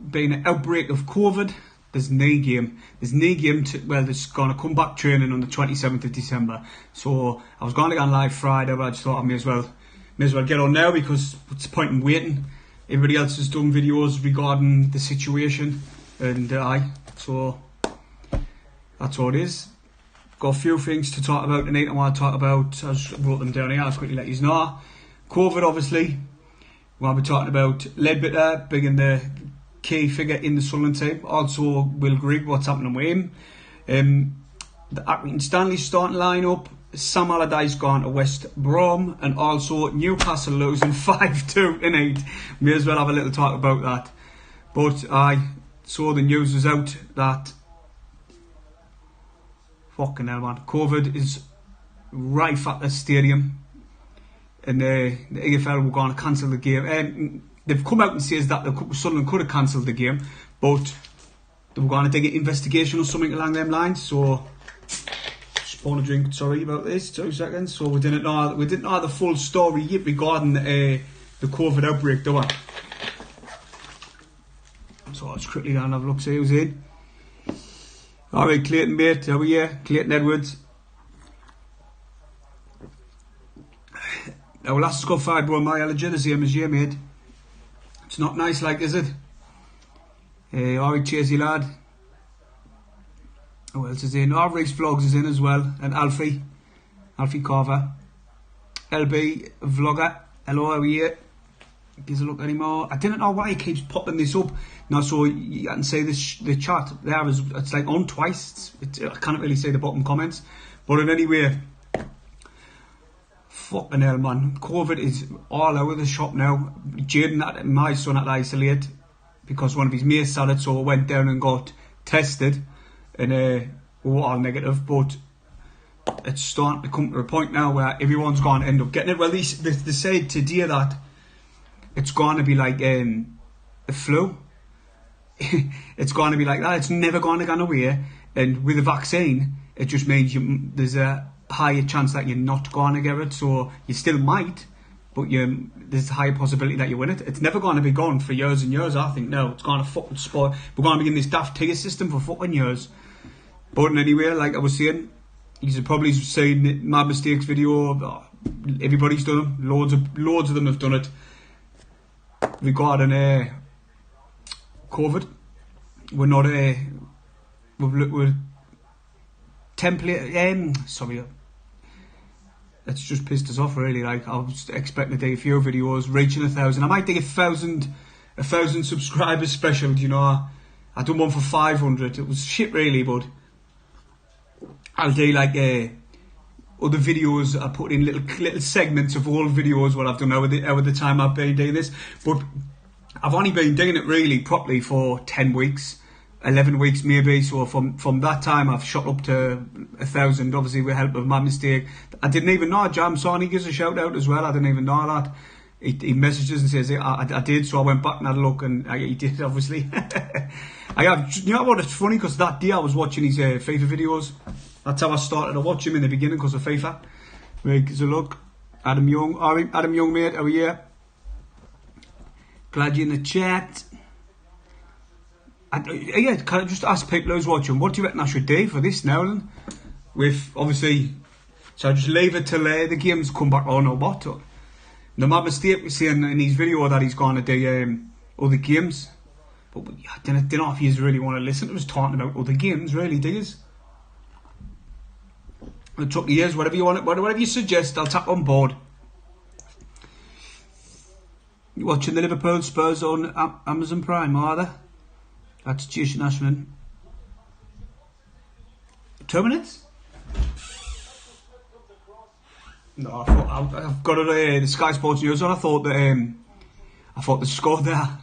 been an outbreak of COVID. There's no game. There's going to come back training on the 27th of December. So I was going to go on live Friday, but I just thought I may as well get on now, because what's the point in waiting? Everybody else has done videos regarding the situation, and so that's all it is. Got a few things to talk about tonight. I want to talk about. I just wrote them down here. I'll quickly let you know. COVID, obviously. We'll be talking about Ledbetter being the key figure in the Sunderland team. Also, Will Grigg, what's happening with him. The Accrington Stanley starting line-up. Sam Allardyce gone to West Brom, and also Newcastle losing 5-2 tonight. May as well have a little talk about that. But I saw the news was out that fucking hell, man, COVID is rife at the stadium, and the EFL were going to cancel the game. They've come out and says that Sunderland could have cancelled the game, but they were going to take an investigation or something along them lines. So, spawn a drink. Sorry about this. 2 seconds. So we didn't know the full story yet regarding the COVID outbreak, do we? So I'll just quickly go and have a look, see who's in. All right, Clayton, mate. How are you? Clayton Edwards. Now, last has got fibromyalgia, the same as you, mate. It's not nice, like, is it? Alright, cheersy lad. Who else is in? Reese Vlogs is in as well. And Alfie Carver. LB Vlogger. Hello, how are you? Gives a look anymore. I didn't know why he keeps popping this up. Now, so you can see the chat there is, it's like on twice. I can't really see the bottom comments. But in any way, fucking hell, man. COVID is all over the shop now. Jaden, my son, had to isolate because one of his mates had it, so I went down and got tested, and we were all negative. But it's starting to come to a point now where everyone's going to end up getting it. Well, they said today that it's going to be like a flu. It's going to be like that. It's never going to go away. And with the vaccine, it just means there's a higher chance that you're not going to get it. So you still might, but there's a higher possibility that you win it. It's never going to be gone for years and years, I think. No, it's going to fucking spoil. We're going to be in this daft tier system for fucking years. But anyway, like I was saying, you've probably seen my mistakes video. Everybody's done them. Loads of them have done it regarding COVID. We're not we're template. Sorry, it's just pissed us off really. Like, I was expecting to do a few videos reaching 1,000. I might do a thousand subscribers special. You know, I done one for 500. It was shit really, but I'll do like other videos. I put in little segments of all videos what I've done over the time I've been doing this. But I've only been doing it really properly for 10 weeks, 11 weeks maybe. So from that time I've shot up to 1,000, obviously with help of my mistake. I didn't even know Jam Sony gives a shout out as well. I didn't even know that. He messages and says I did, so I went back and had a look, and he did, obviously. I have. You know what? It's funny because that day I was watching his FIFA videos. That's how I started to watch him in the beginning, because of FIFA. Right, gives a look. Adam Young. Alright, Adam Young, mate. How are you? Glad you're in the chat. Yeah, can I just ask people who's watching, what do you reckon I should do for this now then? With, obviously, so I just leave it till the games come back on or what? Now, my mistake was saying in his video that he's going to do other games. But I don't know if you really want to listen to us talking about other games, really, do you? It's up to you, whatever you want, whatever you suggest, I'll tap on board. You're watching the Liverpool Spurs on Amazon Prime, are they? That's Jason Ashman. 2 minutes? No, I've got it, the Sky Sports News on. I thought they scored there.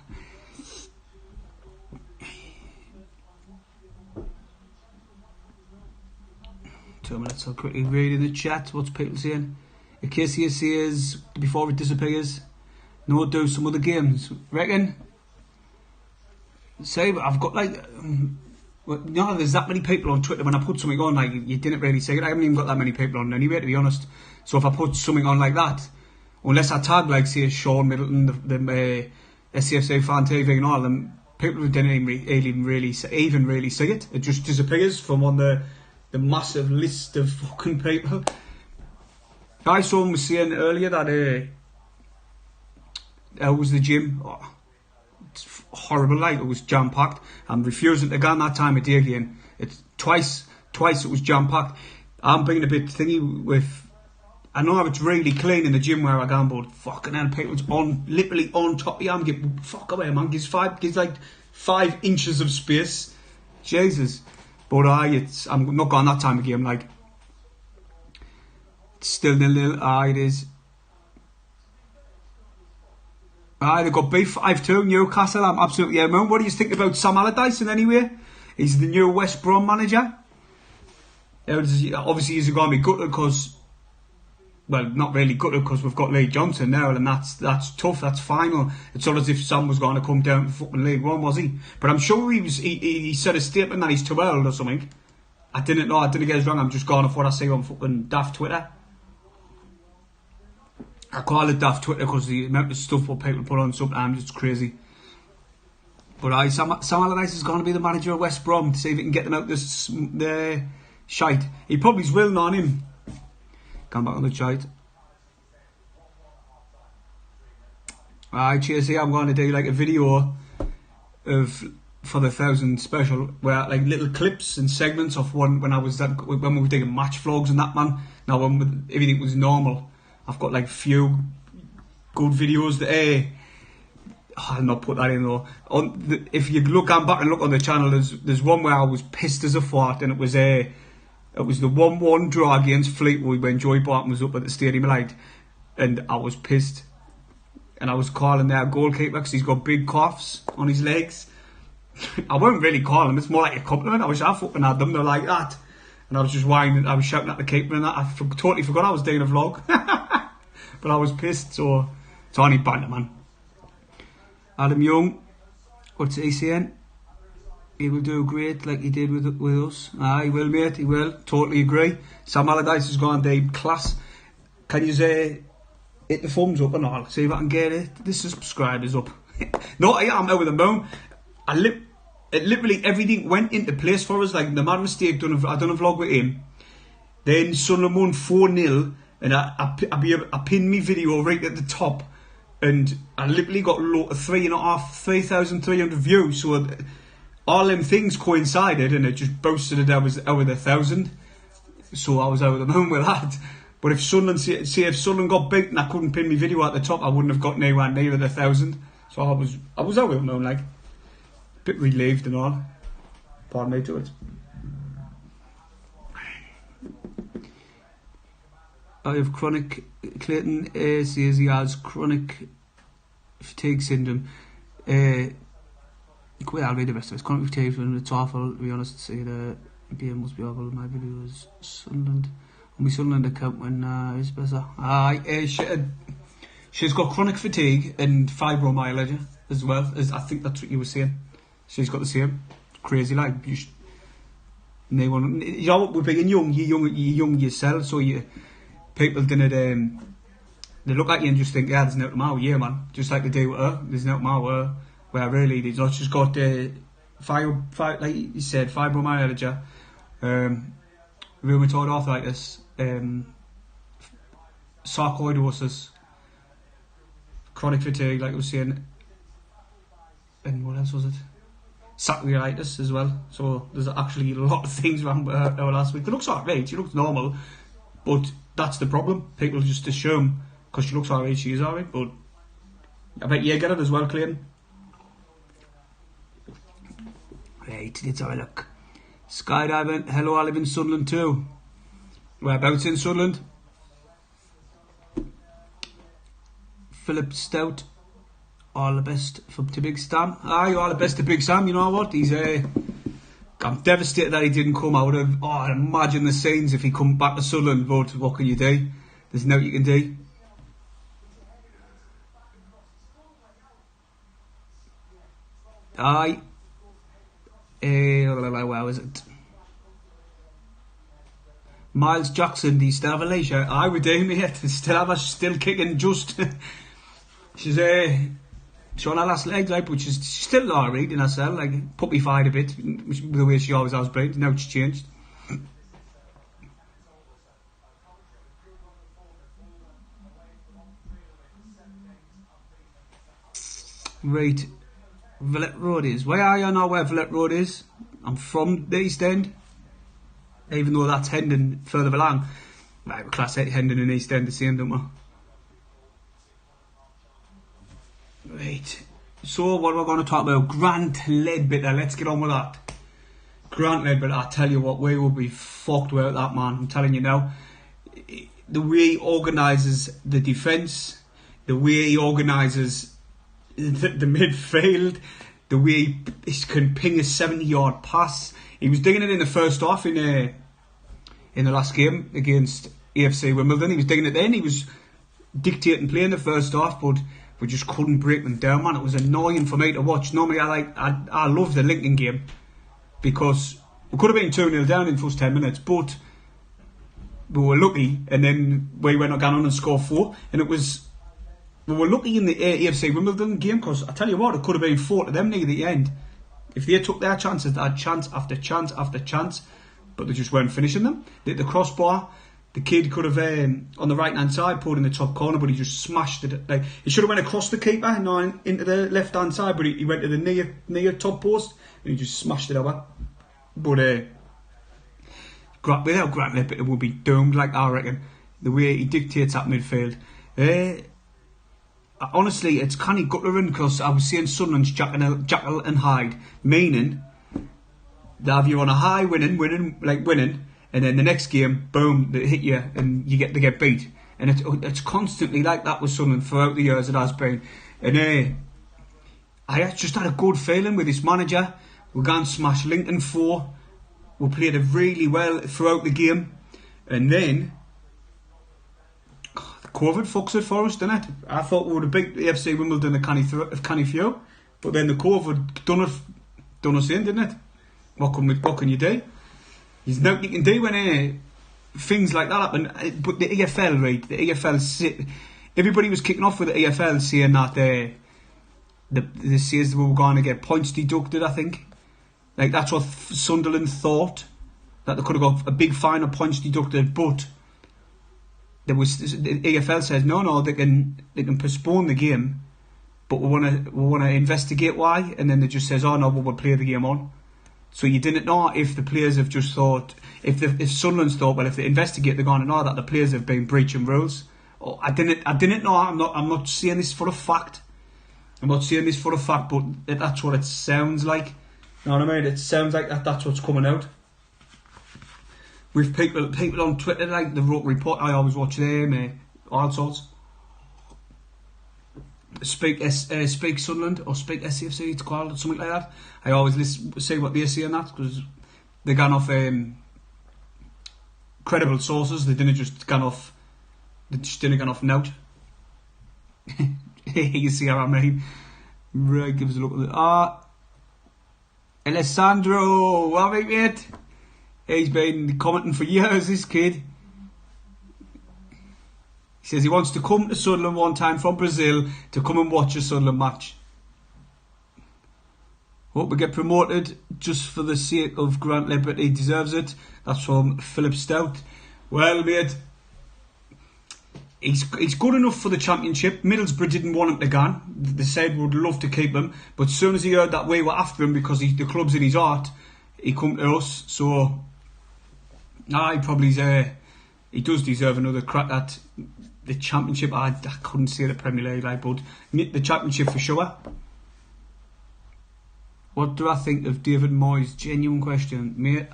Minutes. I'll quickly read in the chat what's people saying. Casey says before it disappears, no, do some other games. Reckon? Say, but I've got like, no, there's that many people on Twitter. When I put something on, like, you didn't really say it. I haven't even got that many people on anyway, to be honest. So if I put something on like that, unless I tag like say Sean Middleton, the SCFC Fan TV and all them, people who didn't even really see it. It just disappears from on the massive list of fucking people. I someone was saying earlier that how was the gym? Oh, it's horrible, like it was jam packed. I'm refusing to go on that time of day again. It's twice it was jam packed. I'm being a bit thingy with. I know it's really clean in the gym where I go, but fucking hell, people's literally on top of you. I'm getting fuck away, man. Gives like 5 inches of space. Jesus. But I'm not going that time of game. Like, it's still 0-0. It is. They got beef 5-2 Newcastle. I'm absolutely out. What do you think about Sam Allardyce in any way? He's the new West Brom manager. Obviously, he's going to be gutted because, well, not really gutted because we've got Lee Johnson now, and that's tough. That's final. It's not as if Sam was going to come down to fucking League One, was he? But I'm sure he said a statement that he's too old or something. I didn't know. I didn't get it wrong. I'm just going off what I see on fucking daft Twitter. I call it daft Twitter because the amount of stuff what people put on sometimes it's crazy. But Sam Allardyce is going to be the manager of West Brom to see if he can get them out the shite. He probably's willing on him. Come back on the shite. Cheers. I'm going to do like a video for the 1000 special where like little clips and segments of when we were doing match vlogs and that, man. Now when everything was normal, I've got like few good videos that I'll not put that in though. If you back and look on the channel, there's one where I was pissed as a fart, and it was the 1-1 draw against Fleetwood when Joey Barton was up at the Stadium of Light, and I was pissed, and I was calling their goalkeeper because he's got big coughs on his legs. I won't really call him, it's more like a compliment. I wish I fucking had them, they're like that. And I was just whining, I was shouting at the keeper and that. I totally forgot I was doing a vlog. But I was pissed, so it's only banter, man. Adam Young, what's he saying? He will do great like he did with us. He will, mate, he will. Totally agree. Sam Allardyce has gone deep class. Can you say hit the thumbs up and all? See if I can get the subscribers up. No, I'm out with the moon. Literally everything went into place for us. Like the mad mistake, I done a vlog with him. Then Sunderland won 4-0, and I pinned me video right at the top, and I literally got 3,300 views. So all them things coincided, and it just boosted it over 1,000. So I was out of the moon with that. But if Sunderland got beaten, I couldn't pin my video at the top, I wouldn't have got anywhere near the 1,000. So I was out of the moon, like. Bit relieved and all. Pardon me to it. I have chronic. Clayton says he has chronic fatigue syndrome. Well, I'll read the rest of it. It's chronic fatigue syndrome. It's awful, to be honest. To say the game must be awful. My video is Sunderland. On my Sunderland account when it's better. She's got chronic fatigue and fibromyalgia as well. I think that's what you were saying. She's got the same. Crazy, like. You know what, we're being young, you're young yourself, so people didn't, they look at you and just think, yeah, there's no tomorrow, yeah, man. Just like they do with her, there's no tomorrow, where really there's not. She's got, like you said, fibromyalgia, rheumatoid arthritis, sarcoidosis, chronic fatigue, like I was saying, and what else was it? Sacroiliitis as well. So there's actually a lot of things wrong with her last week. She looks alright, she looks normal, but that's the problem. People just assume because she looks alright, she is alright. But I bet you get it as well, Clayton. Right, let's have a look. Skydiving. Hello, I live in Sunderland too. Whereabouts in Sunderland? Philip Stout. All the best to Big Sam. All the best to Big Sam. You know what? He's I'm devastated that he didn't come out of. Imagine the scenes if he come back to Sunderland. But what can you do? There's no you can do. Where was it? Miles Jackson, do you still have a leisure? I would do, mate. Still kicking just. She's So on her last leg, like, which is still alright in herself, like, puppified a bit, the way she always has been. Now it's changed. Right, Villette Road is. Where are you now? Where Villette Road is? I'm from the East End, even though that's Hendon further along. Right, we class Hendon and East End the same, don't we? Right, so what we're going to talk about, Grant Leadbitter. Let's get on with that. Grant Leadbitter, I tell you what, we will be fucked without that man. I'm telling you now. The way he organises the defence, the way he organises the midfield, the way he can ping a 70-yard pass. He was digging it in the first half in the last game against AFC Wimbledon. He was digging it then. He was dictating play in the first half, but we just couldn't break them down, man. It was annoying for me to watch. Normally I love the Lincoln game because we could have been 2-0 down in the first 10 minutes, but we were lucky, and then we went on and scored 4, and we were lucky in the AFC Wimbledon game because I tell you what, it could have been 4 to them near the end. If they took their chances, they had chance after chance after chance, but they just weren't finishing them. The crossbar, the kid could have on the right hand side put in the top corner, but he just smashed it. Like, he should have went across the keeper, not into the left hand side, but he went to the near top post and he just smashed it over. But without Grant Leadbitter, it would be doomed. Like, I reckon the way he dictates that midfield. Honestly, it's kind of guttering because I was seeing Sunderland's Jekyll and Hyde, meaning they have you on a high winning, and then the next game, boom, they hit you and they get beat. And it's constantly like that with Sunderland throughout the years it has been. And I just had a good feeling with this manager. We're going to smash Lincoln 4. We played it really well throughout the game. And then COVID fucks it for us, didn't it? I thought we would have beat AFC Wimbledon a canny few, but then the COVID done us in, didn't it? What can you do? There's nothing you can do when things like that happen. But the EFL, right? The EFL, everybody was kicking off with the EFL saying that the says we were going to get points deducted. I think, like, that's what Sunderland thought, that they could have got a big fine of points deducted, but the EFL says no, they can postpone the game, but we want to investigate why, and then they just says, oh no, we'll play the game on. So you didn't know if the players have just thought, if Sunderland's thought, well, if they investigate, they're going to know that the players have been breaching rules. Oh, I didn't know. I'm not saying this for a fact. But that's what it sounds like. You know what I mean? It sounds like that's what's coming out. With people on Twitter, like the Roke Report, I always watch them, all sorts. Speak Sunderland or Speak SCFC, it's called, or something like that. I always see what they say on that, because they gone off credible sources. They didn't just gone off note. You see how I mean? Right, give us a look at that. Alessandro, what about mate? He's been commenting for years, this kid. He says he wants to come to Sunderland one time from Brazil to come and watch a Sunderland match. Hope we get promoted just for the sake of Grant Leadbitter. He deserves it. That's from Philip Stout. Well, mate, he's good enough for the Championship. Middlesbrough didn't want him to go. They said would love to keep him, but as soon as he heard that we were after him because the club's in his heart, he come to us. So he does deserve another crack at the Championship. I couldn't say the Premier League, but the Championship for sure. What do I think of David Moyes? Genuine question, mate.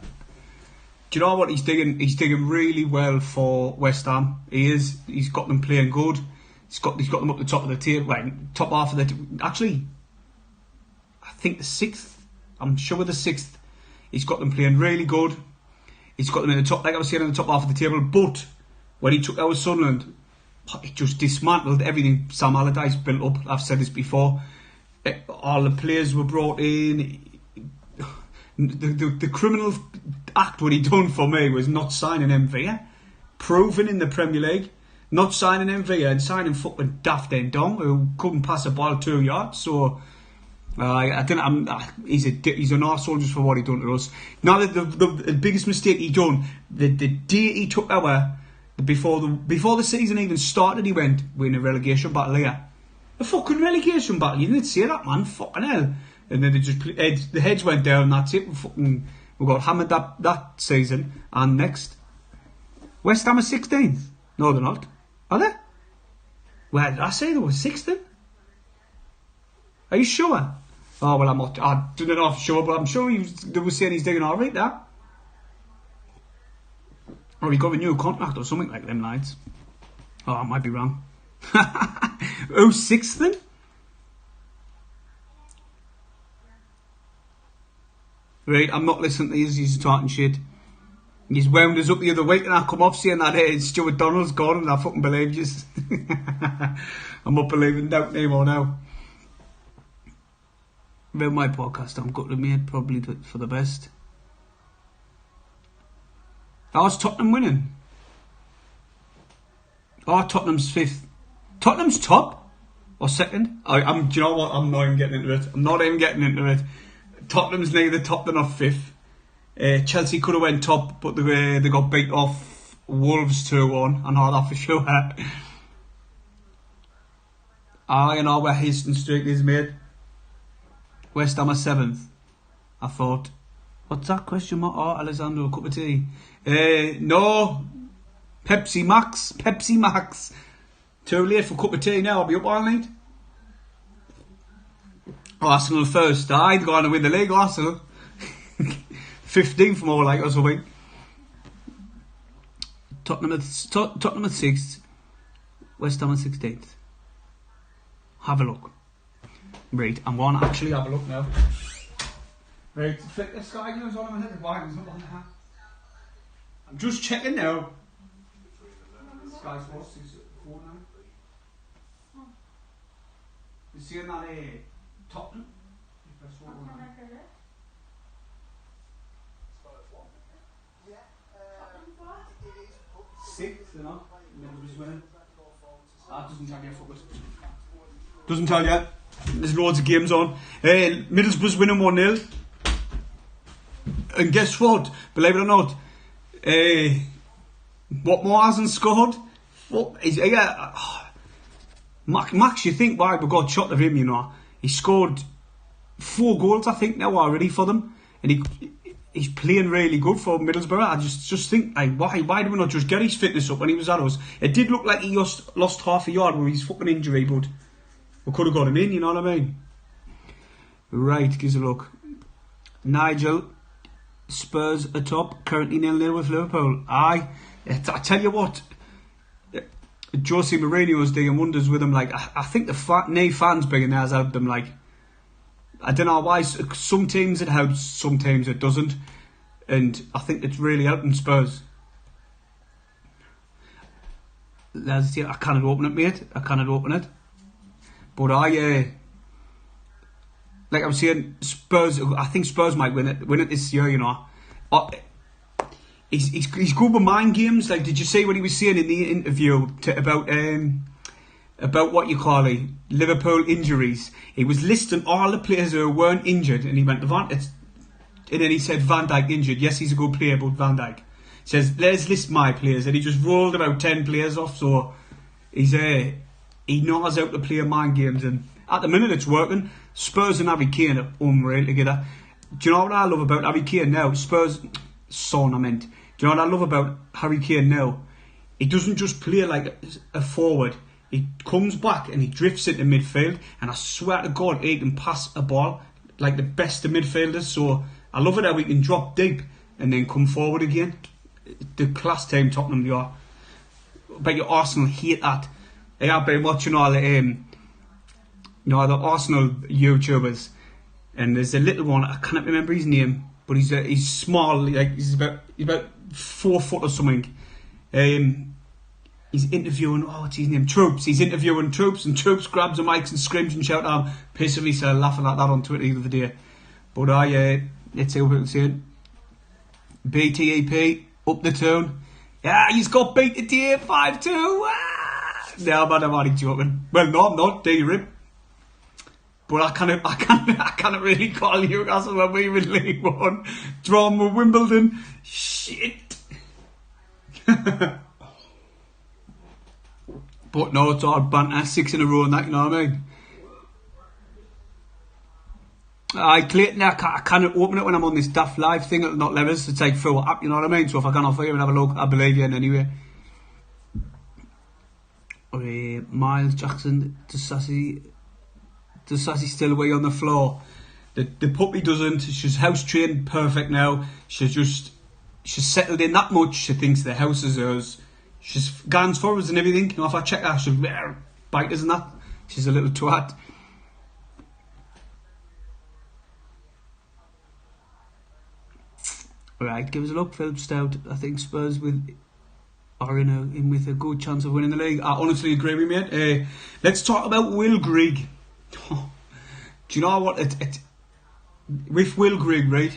Do you know what he's digging? He's digging really well for West Ham. He is. He's got them playing good. He's got them up the top of the table, top half of the. Actually, I think the 6th. I'm sure the 6th. He's got them playing really good. He's got them in the top, like I was saying, in the top half of the table. But when he took over Sunderland, he just dismantled everything Sam Allardyce built up. I've said this before. All the players were brought in. The criminal act what he done for me was not signing MV. Proven in the Premier League. Not signing MV and signing fucking Daft Dong, who couldn't pass a ball 2 yards. So I don't. He's an arsehole just for what he done to us. Now the biggest mistake he done, the day he took our before the season even started, he went, "We're in a relegation battle here." A fucking relegation battle. You didn't say that, man. Fucking hell. And then the heads went down. And that's it. We got hammered that season. And next, West Ham are 16th. No, they're not. Are they? Where did I say they were 16th? Are you sure? Oh well, I'm not. I don't know for sure, but I'm sure they were saying he's doing all right there. Or he got a new contract or something like them lads. Oh, I might be wrong. Oh, 6th then? Right, I'm not listening to these. He's talking shit. He's wound us up the other week and I come off saying that Stuart Donald's gone and I fucking believe you. I'm not believing doubt anymore now. About my podcast, I'm gutted, mate. Probably for the best. How's Tottenham winning? Oh, Tottenham's 5th. Tottenham's top? Or 2nd? Do you know what? I'm not even getting into it. I'm not even getting into it. Tottenham's neither top nor 5th. Chelsea could have went top, but they got beat off Wolves 2-1. I know that for sure. You know where Houston Street is, mate. West Ham are 7th. I thought. What's that question mark? Oh, Alessandro, a cup of tea. No. Pepsi Max. Too late for a cup of tea now. I'll be up all night. Arsenal first. They're going to win the league, Arsenal. 15th more like or something. Tottenham at 6th. West Ham at 16th. Have a look. Right, I'm going to actually have a look now. Right, flick the sky gloves on my head. I'm just checking now. Sky Sports 4 now. You seeing that Tottenham? Sixth, you know. Middlesbrough's winning. That doesn't tell you focus. Doesn't tell you. There's loads of games on. Middlesbrough's winning 1-0. And guess what? Believe it or not, Watmore hasn't scored. Max, you think why we got shot of him, you know. He scored 4 goals, I think, now already for them. And he's playing really good for Middlesbrough. I just think, like, why do we not just get his fitness up when he was at us? It did look like he lost half a yard with his fucking injury, but we could have got him in, you know what I mean? Right, gives a look. Nigel, Spurs atop, currently 0-0 with Liverpool. I tell you what, Jose Mourinho's doing wonders with them. Like, I think the fans bringing theirs helped them. Like, I don't know why. Some teams it helps, some teams it doesn't, and I think it's really helping Spurs. I cannot open it, mate. I cannot open it. But like I was saying, Spurs. I think Spurs might win it this year. You know, he's good with mind games. Like, did you see what he was saying in the interview about what you call it, Liverpool injuries? He was listing all the players who weren't injured, and he went and then he said Van Dijk injured. Yes, he's a good player, but Van Dijk says let's list my players, and he just rolled about 10 players off. So he knows how to play mind games, and at the minute it's working. Spurs and Harry Kane are unreal together. Do you know what I love about Harry Kane now? Do you know what I love about Harry Kane now? He doesn't just play like a forward. He comes back and he drifts into midfield, and I swear to God he can pass a ball like the best of midfielders. So I love it how he can drop deep and then come forward again. The class team Tottenham they are. But your Arsenal hate that. I've been watching all the the Arsenal YouTubers, and there's a little one, I can't remember his name, but he's small, like he's about 4 foot or something. He's interviewing, what's his name? Troops. He's interviewing Troops, and Troops grabs the mics and screams and shouts at him. Pissing myself laughing at that on Twitter the other day. But let's see what people say. BTEP up the tune. Yeah, he's got beat today 5-2. Yeah, man, I'm only joking. Well, no, I'm not. D-Rip. But I can't really call Newcastle when we were in League One. Drawn with Wimbledon. Shit. But no, it's all banter. 6 in a row and that, you know what I mean? Clayton, I can't open it when I'm on this daft live thing. It'll not let us. It's like through app, you know what I mean? So if I can offer you and have a look, I believe you in anyway. Miles Jackson, does Sassy still away on the floor? The puppy doesn't. She's house trained perfect now. She's settled in that much. She thinks the house is hers. She's gans for us and everything. You know, if I check her, she'll bite us and that. She's a little twat. Right, give us a look. Philip Stout. I think Spurs are in with a good chance of winning the league. I honestly agree with you, mate. Let's talk about Will Grigg. Do you know what? With Will Grigg, right?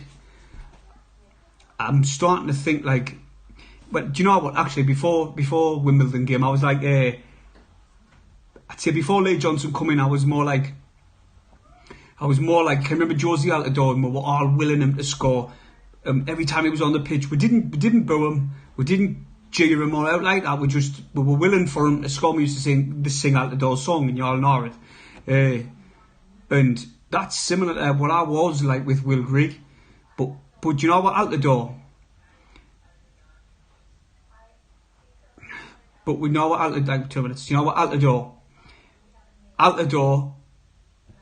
I'm starting to think like, but do you know what? Actually, before Wimbledon game, I was like, I'd say before Lee Johnson come in, I was more like, can you remember Josie Altidore, and we were all willing him to score. Every time he was on the pitch, we didn't boo him, we didn't jeer him all out like that. We were willing for him to score. We used to sing Altidore's song, and you all know it. And that's similar to what I was like with Will Grigg. But you know what, Altidore? But we know what Altidore, like 2 minutes. You know what, Altidore,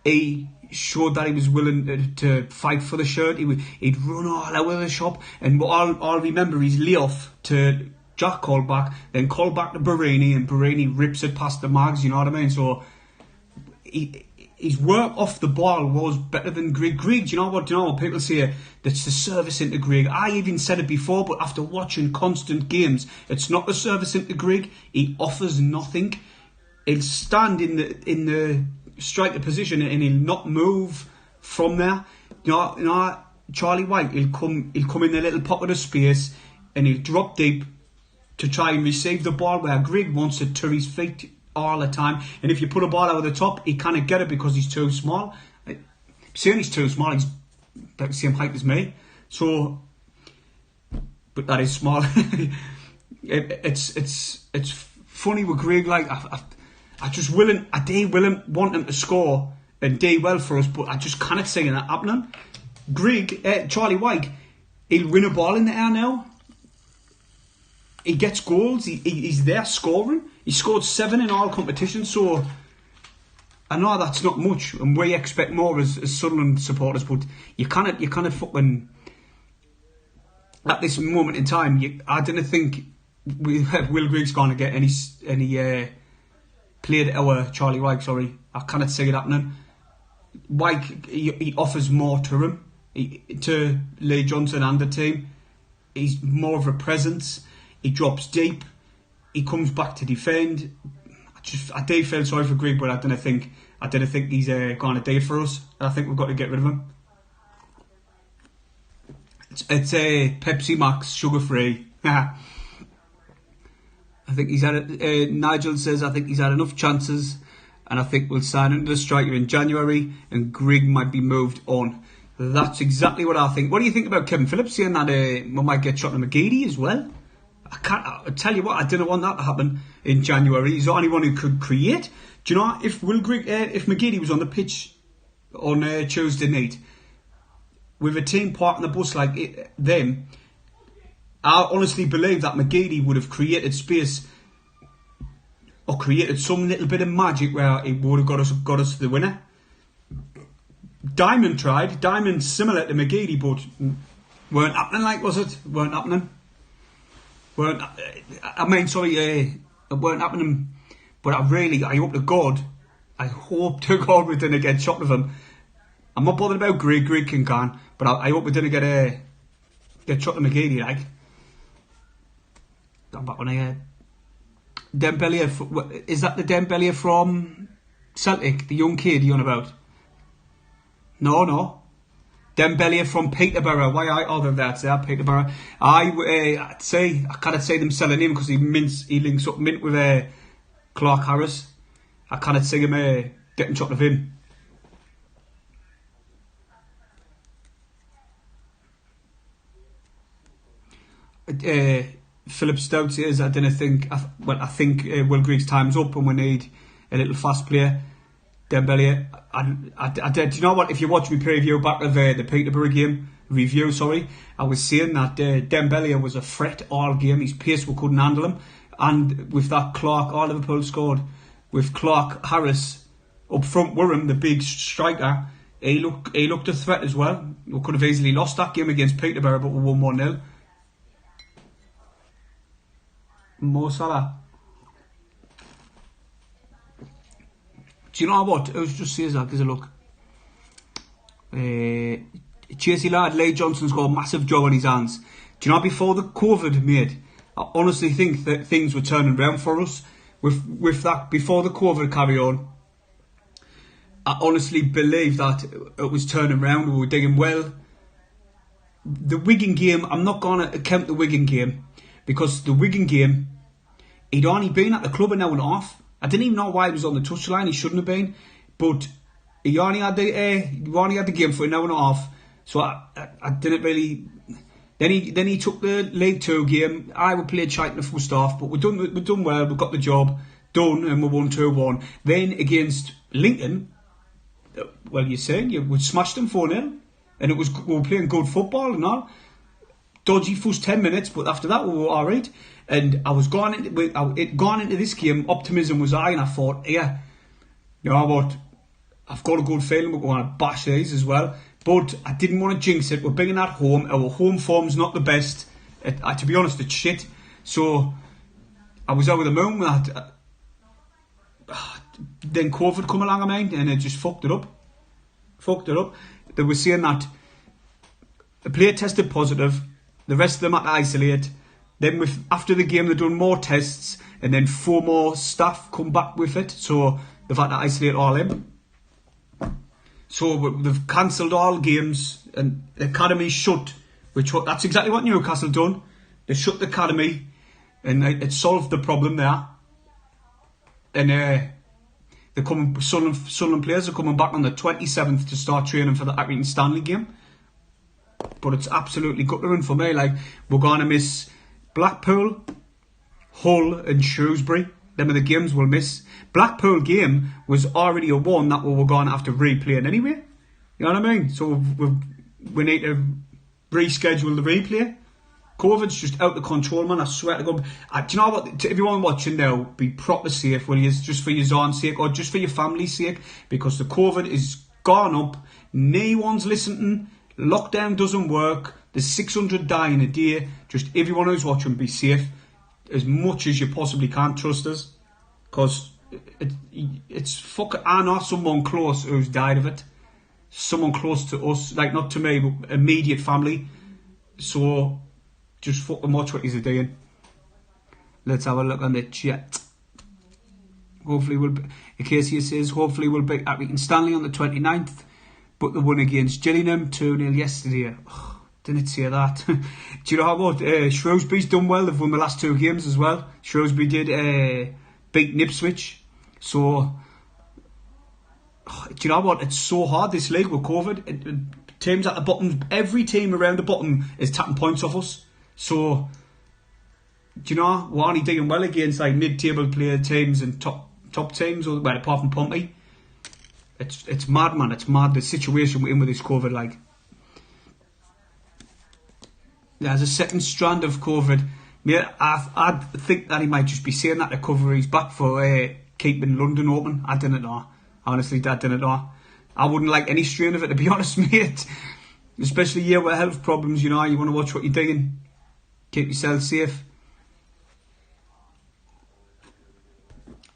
he showed that he was willing to fight for the shirt. He'd run all out of the shop, and I'll remember his layoff to Jack Colback, then Colback to Barini, and Barini rips it past the mags. You know what I mean? So his work off the ball was better than Grigg. Do you know what people say? That's the service into Grigg. I even said it before, but after watching constant games, it's not the service into Grigg. He offers nothing. He'll stand in the striker position and he'll not move from there. You know, Charlie White, he'll come in a little pocket of space and he'll drop deep to try and receive the ball, where Grigg wants it to his feet all the time. And if you put a ball over the top, he can't get it because he's too small. Saying he's too small, he's about the same height as me. So, but that is small. It's funny with Grigg. Like I want him to score and do well for us, but I just cannot see that happening. Grigg, Charlie White, he'll win a ball in the air now. He gets goals. He's there scoring. He scored 7 in all competitions. So I know that's not much, and we expect more as Sunderland supporters. But you cannot fucking at this moment in time. I didn't think Will Grigg's going to get any played our Charlie White. Sorry, I cannot see it happening. White he offers more to him, to Lee Johnson and the team. He's more of a presence. He drops deep. He comes back to defend. I do feel sorry for Grigg, but I didn't think he's going to do it for us. I think we've got to get rid of him. It's a Pepsi Max, sugar free. I think he's had it. Nigel says I think he's had enough chances, and I think we'll sign him to the striker in January, and Grigg might be moved on. That's exactly what I think. What do you think about Kevin Phillips saying that we might get shot to McGeady as well? I tell you what, I didn't want that to happen in January. He's the only one who could create. Do you know, if McGeady was on the pitch on Tuesday night with a team parking the bus like them, I honestly believe that McGeady would have created space or created some little bit of magic where it would have got us the winner. Diamond tried. Diamond similar to McGeady, but weren't happening. Like, was it? Weren't happening. It weren't happening. But I hope to God we didn't get shot with him. I'm not bothered about Grigg can, but I hope we didn't get shot to McGeady, like. I'm back on here. Dembele, is that the Dembele from Celtic, the young kid you're on about? No. Dembele from Peterborough. Why that's there, Peterborough. I'd say I can't say them selling him because he links up mint with Clark Harris. I cannot see him getting chopped of him. Philip Stout says, I think Will Grieg's time's up and we need a little fast player. Dembele, I did. Do you know what? If you watch me preview back of the Peterborough game review, I was saying that Dembele was a threat all game. His pace, we couldn't handle him, and with that Liverpool scored with Clark Harris up front with him, the big striker. He looked a threat as well. We could have easily lost that game against Peterborough, but we won 1-0. Mo Salah. Do you know what? I was just saying that because look. Chasey lad, Leigh Johnson's got a massive job on his hands. Do you know, before the COVID made, I honestly think that things were turning around for us. With that, before the COVID carry on, I honestly believe that it was turning around. We were doing well. The Wigan game, I'm not going to count the Wigan game, because the Wigan game, he'd only been at the club an hour and a half. I didn't even know why he was on the touchline. He shouldn't have been, but he only had the game for an hour and a half. So I didn't really. Then he took the League Two game. We played shite in the first half, but we done well. We got the job done, and we won 2-1. Then against Lincoln, well, you're saying we smashed them 4-0, and we were playing good football and all. Dodgy first 10 minutes, but after that we were alright. And I was going into this game, optimism was high, and I thought, yeah, you know what, I've got a good feeling we're going to bash these as well. But I didn't want to jinx it. We're bringing that home. Our home form's not the best. To be honest, it's shit. So I was over the moon with that. Then COVID come along, and it just fucked it up. They were saying that the player tested positive. The rest of them had to isolate. Then after the game, they've done more tests, and then 4 more staff come back with it. So they've had to isolate all them. So they've cancelled all games, and the academy shut. That's exactly what Newcastle done. They shut the academy, and it solved the problem there. And Sunderland players are coming back on the 27th to start training for the Accrington Stanley game. But it's absolutely guttering for me. Like, we're going to miss Blackpool, Hull and Shrewsbury. Them are the games we'll miss. Blackpool game was already a one that we were going to have to replay anyway. You know what I mean? So we need to reschedule the replay. COVID's just out of control, man. I swear to God. Do you know what? To everyone watching now, be proper safe, will you? Just for your own sake, or just for your family's sake, because the COVID is gone up. No one's listening. Lockdown doesn't work. There's 600 dying a day. Just everyone who's watching, be safe as much as you possibly can. Trust us, because it's fucking. I know someone close who's died of it. Someone close to us, like not to me, but immediate family. So just fucking watch what he's doing. Let's have a look on the chat. Hopefully in case he says, hopefully we'll beat Accrington Stanley on the 29th. But the won against Gillingham 2-0 yesterday. Oh, didn't say that. Do you know what? Shrewsbury's done well. They've won the last 2 games as well. Shrewsbury did beat Ipswich. So, do you know what? It's so hard, this league with COVID. Teams at the bottom, every team around the bottom is tapping points off us. So, do you know, we're only doing well against like mid-table player teams and top teams, well, apart from Pompey. It's mad, man. It's mad, the situation we're in with this COVID. Like, there's a second strand of COVID. Yeah, I think that he might just be saying that to cover his back for keeping London open. I didn't know. Honestly, I didn't know. I wouldn't like any strain of it, to be honest, mate. Especially here with health problems, you know. You want to watch what you're doing. Keep yourself safe.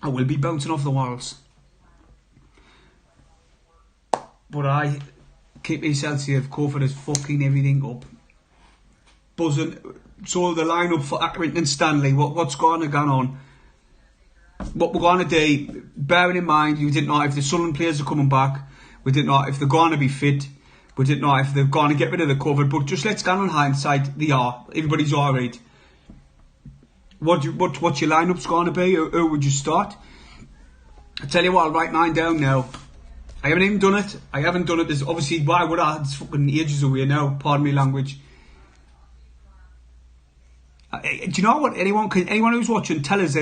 I will be bouncing off the walls. But I keep yourself safe. COVID is fucking everything up. Buzzing. So the lineup for Accrington Stanley, what's going on? What we're going to do, bearing in mind, we didn't know if the Sunderland players are coming back. We didn't know if they're going to be fit. We didn't know if they're going to get rid of the COVID. But just let's go on hindsight. They are. Everybody's alright. What's your lineup's going to be? Who would you start? I tell you what, I'll write mine down now. I haven't even done it. I haven't done it. There's obviously, why would I? It's fucking ages away now. Pardon me language. Do you know what? Anyone who's watching, tell us,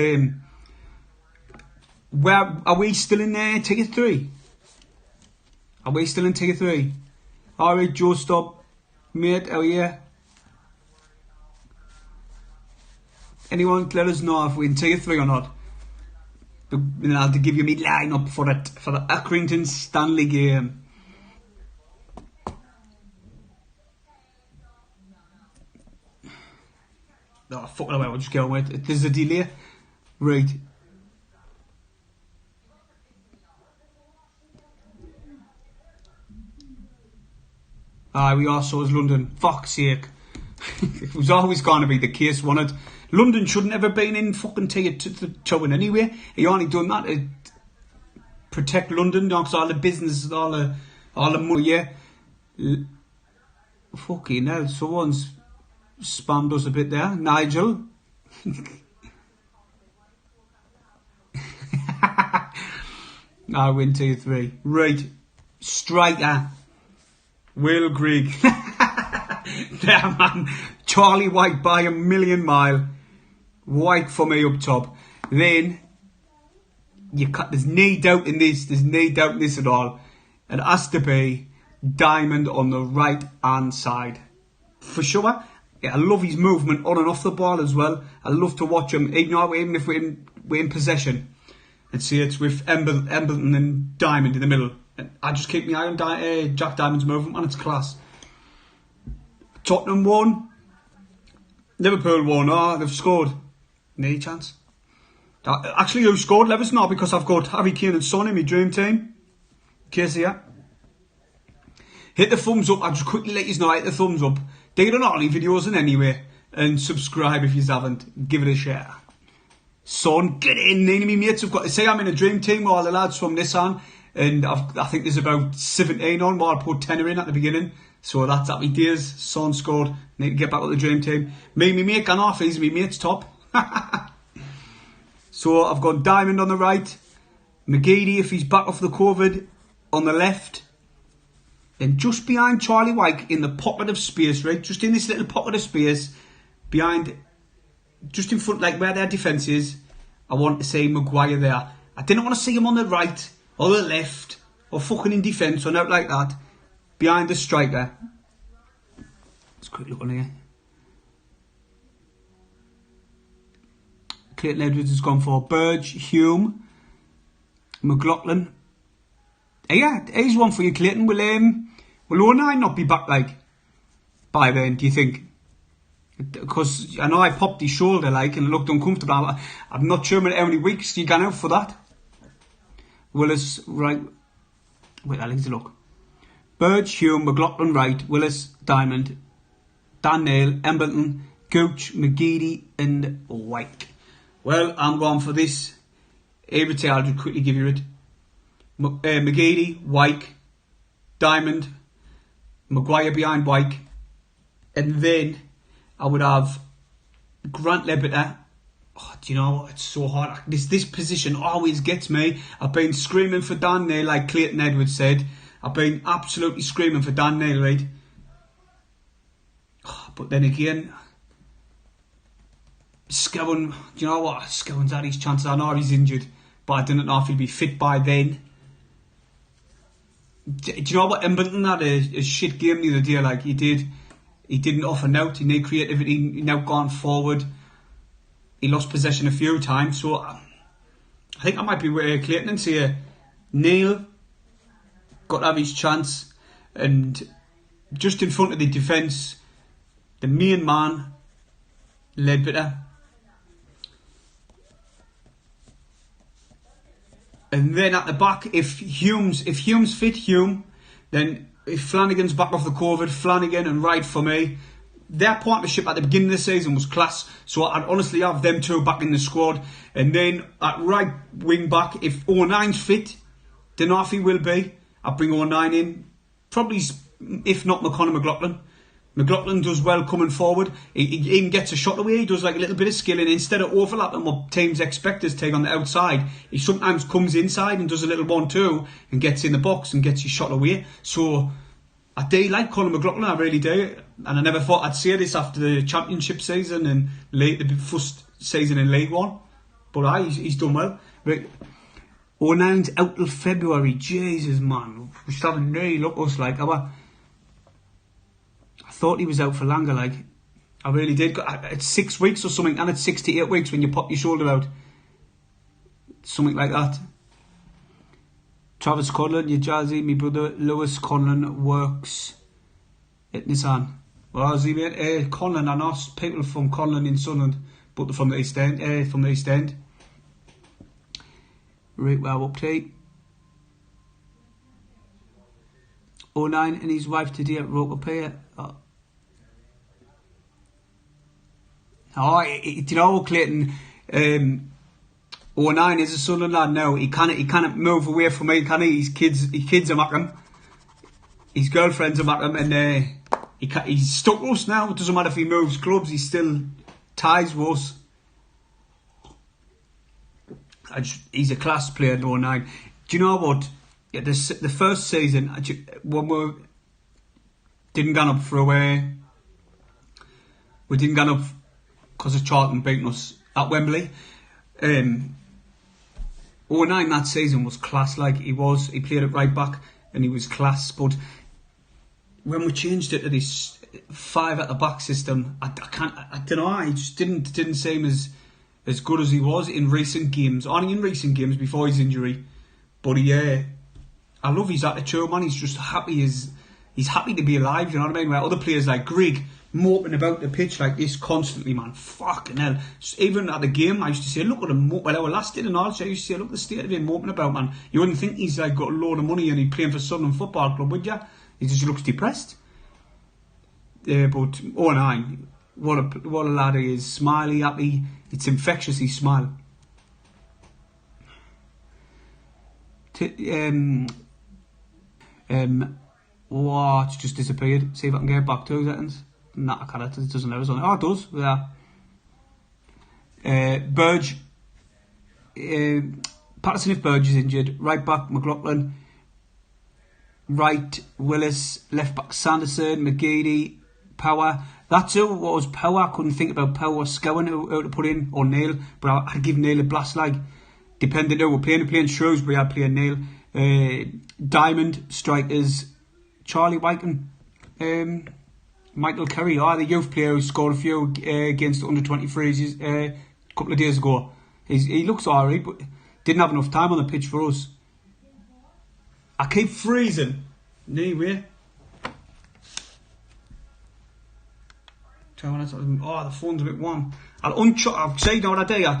where are we still in there? Ticket 3? Are we still in ticket 3? Alright, Joe, stop. Mate, how are you? Anyone, let us know if we're in ticket 3 or not. And I'll have to give you my line-up for the Accrington Stanley game. Oh, fuck it away, we'll just get on with it. There's a delay. Right. Aye, we are, so is London. Fuck's sake. It was always going to be the case, wasn't it? London shouldn't have been in fucking ticket to win anyway. He only done that to protect London, because all the business, all the money, yeah. Fucking hell, someone's spammed us a bit there. Nigel. I win ticket 3. Right. Striker. Will Grigg. There, man. Charlie White by a million mile. White for me up top. Then, there's no doubt in this. There's no doubt in this at all. It has to be Diamond on the right hand side. For sure. Yeah, I love his movement on and off the ball as well. I love to watch him, even if we're in possession. And see, it's with Embleton and Diamond in the middle. And I just keep my eye on Jack Diamond's movement, and it's class. Tottenham won. Liverpool won. Oh, they've scored. No chance. Actually, who scored? Let us know, because I've got Harry Kane and Son in my dream team. Casey, yeah. Hit the thumbs up. I'll just quickly let you know, hit the thumbs up. Dig on all the videos in anyway. And subscribe if you haven't. Give it a share. Son, get in. None of my mates have got to say I'm in a dream team with all the lads from Nissan. And I think there's about 17 on, where I put 10 in at the beginning. So that's happy days. Son scored. Need to get back with the dream team. Me and my mate gone off. He's my mate's top. So I've got Diamond on the right. McGeady, if he's back off the COVID, on the left. Then just behind Charlie White, in the pocket of space, right? Just in this little pocket of space, behind, just in front, like where their defence is, I want to see Maguire there. I didn't want to see him on the right, or the left, or fucking in defence, or not like that. Behind the striker. Let's quick look on here. Clayton Edwards has gone for Burge, Hume, McLaughlin. Yeah, here's one for you, Clayton. Will 09 not be back, like, by then, do you think? Because I know I popped his shoulder, like, and it looked uncomfortable. I'm not sure how many weeks he gone out for that. Willis, right. Wait, I'll need to look. Burge, Hume, McLaughlin, right. Willis, Diamond, Dan Neil, Embleton, Gooch, McGeady, and White. Well, I'm going for this. Every I'll just quickly give you it. McGeady, White, Diamond, Maguire behind White, and then I would have Grant Lebeter. Oh, do you know what? It's so hard. This position always gets me. I've been screaming for Dan Neil, like Clayton Edwards said. I've been absolutely screaming for Dan Neil, right? Oh, but then again, Scowen, do you know what? Scowen's had his chances. I know he's injured, but I didn't know if he'd be fit by then. Do you know what? Embleton had a shit game the other day. Like, he didn't offer out. He need creativity. He now gone forward. He lost possession a few times. So I think I might be with Clayton and say Neil got to have his chance, and just in front of the defence, the main man, Ledbetter. And then at the back, if Hume's fit, Hume. Then if Flanagan's back off the COVID, Flanagan and Wright for me. Their partnership at the beginning of the season was class. So I'd honestly have them two back in the squad. And then at right wing back, if 09's fit, don't know if he will be, I'd bring 09 in. Probably, if not McLaughlin. McLaughlin does well coming forward. He even gets a shot away. He does like a little bit of skilling. Instead of overlapping what teams expect us to take on the outside, he sometimes comes inside and does a little 1-2 and gets in the box and gets his shot away. So I do like Conor McLaughlin, I really do. And I never thought I'd say this after the championship season and the first season in League One. But he's done well. But 09's out till February. Jesus, man. We're starting to really look us like I thought he was out for longer, like. I really did. It's 6 weeks or something, and it's 6 to 8 weeks when you pop your shoulder out. Something like that. Travis Conlon, your Jazzy, my brother Lewis Conlon works at Nissan. Well, is he, mate? Conlon, I know people from Conlon in Sunderland, but they're from the East End. Right, well, up to 09 and his wife today at Roker Pier. You know, Clayton, 09 is a Sunderland lad now. He can't move away from me, can he? His kids are at him. His girlfriends are at him, and he's stuck with us now. It doesn't matter if he moves clubs, he still ties with us. He's a class player in 09. Do you know what? Yeah, the first season, when we didn't get up for away, we didn't get up because of Charlton beating us at Wembley. 09 that season was class. Like he played it right back and he was class. But when we changed it to this 5 at the back system, I don't know. He just didn't seem as good as he was in recent games. Only in recent games before his injury. But I love his attitude, man. He's just happy he's happy to be alive. You know what I mean? Where other players like Grigg moping about the pitch like this constantly, man. Fucking hell. Even at the game, I used to say, look at him. Well, our last did and all. So I used to say, look at the state of him moping about, man. You wouldn't think he's like got a load of money and he's playing for Sunderland Football Club, would you? He just looks depressed. But 09, what a lad he is. Smiley, happy. It's infectious, his smile. It's just disappeared. See if I can get it back 2 seconds. Nah, I can't. It doesn't have us on it. Oh, it does. Yeah. Burge. Patterson if Burge is injured. Right back McLaughlin. Right Willis. Left back Sanderson. McGeady. Power. That's who. What was Power? I couldn't think about Power. Scowen who to put in, or Neil. But I'd give Neil a blast like. Depending who we're playing Shrewsbury, I'd play Neil. Diamond strikers. Charlie Wyken. Michael Curry, the youth player who scored a few against the under-23s a couple of days ago. He looks alright, but didn't have enough time on the pitch for us. I keep freezing. Anyway. The phone's a bit warm. I'll say you know what I do. I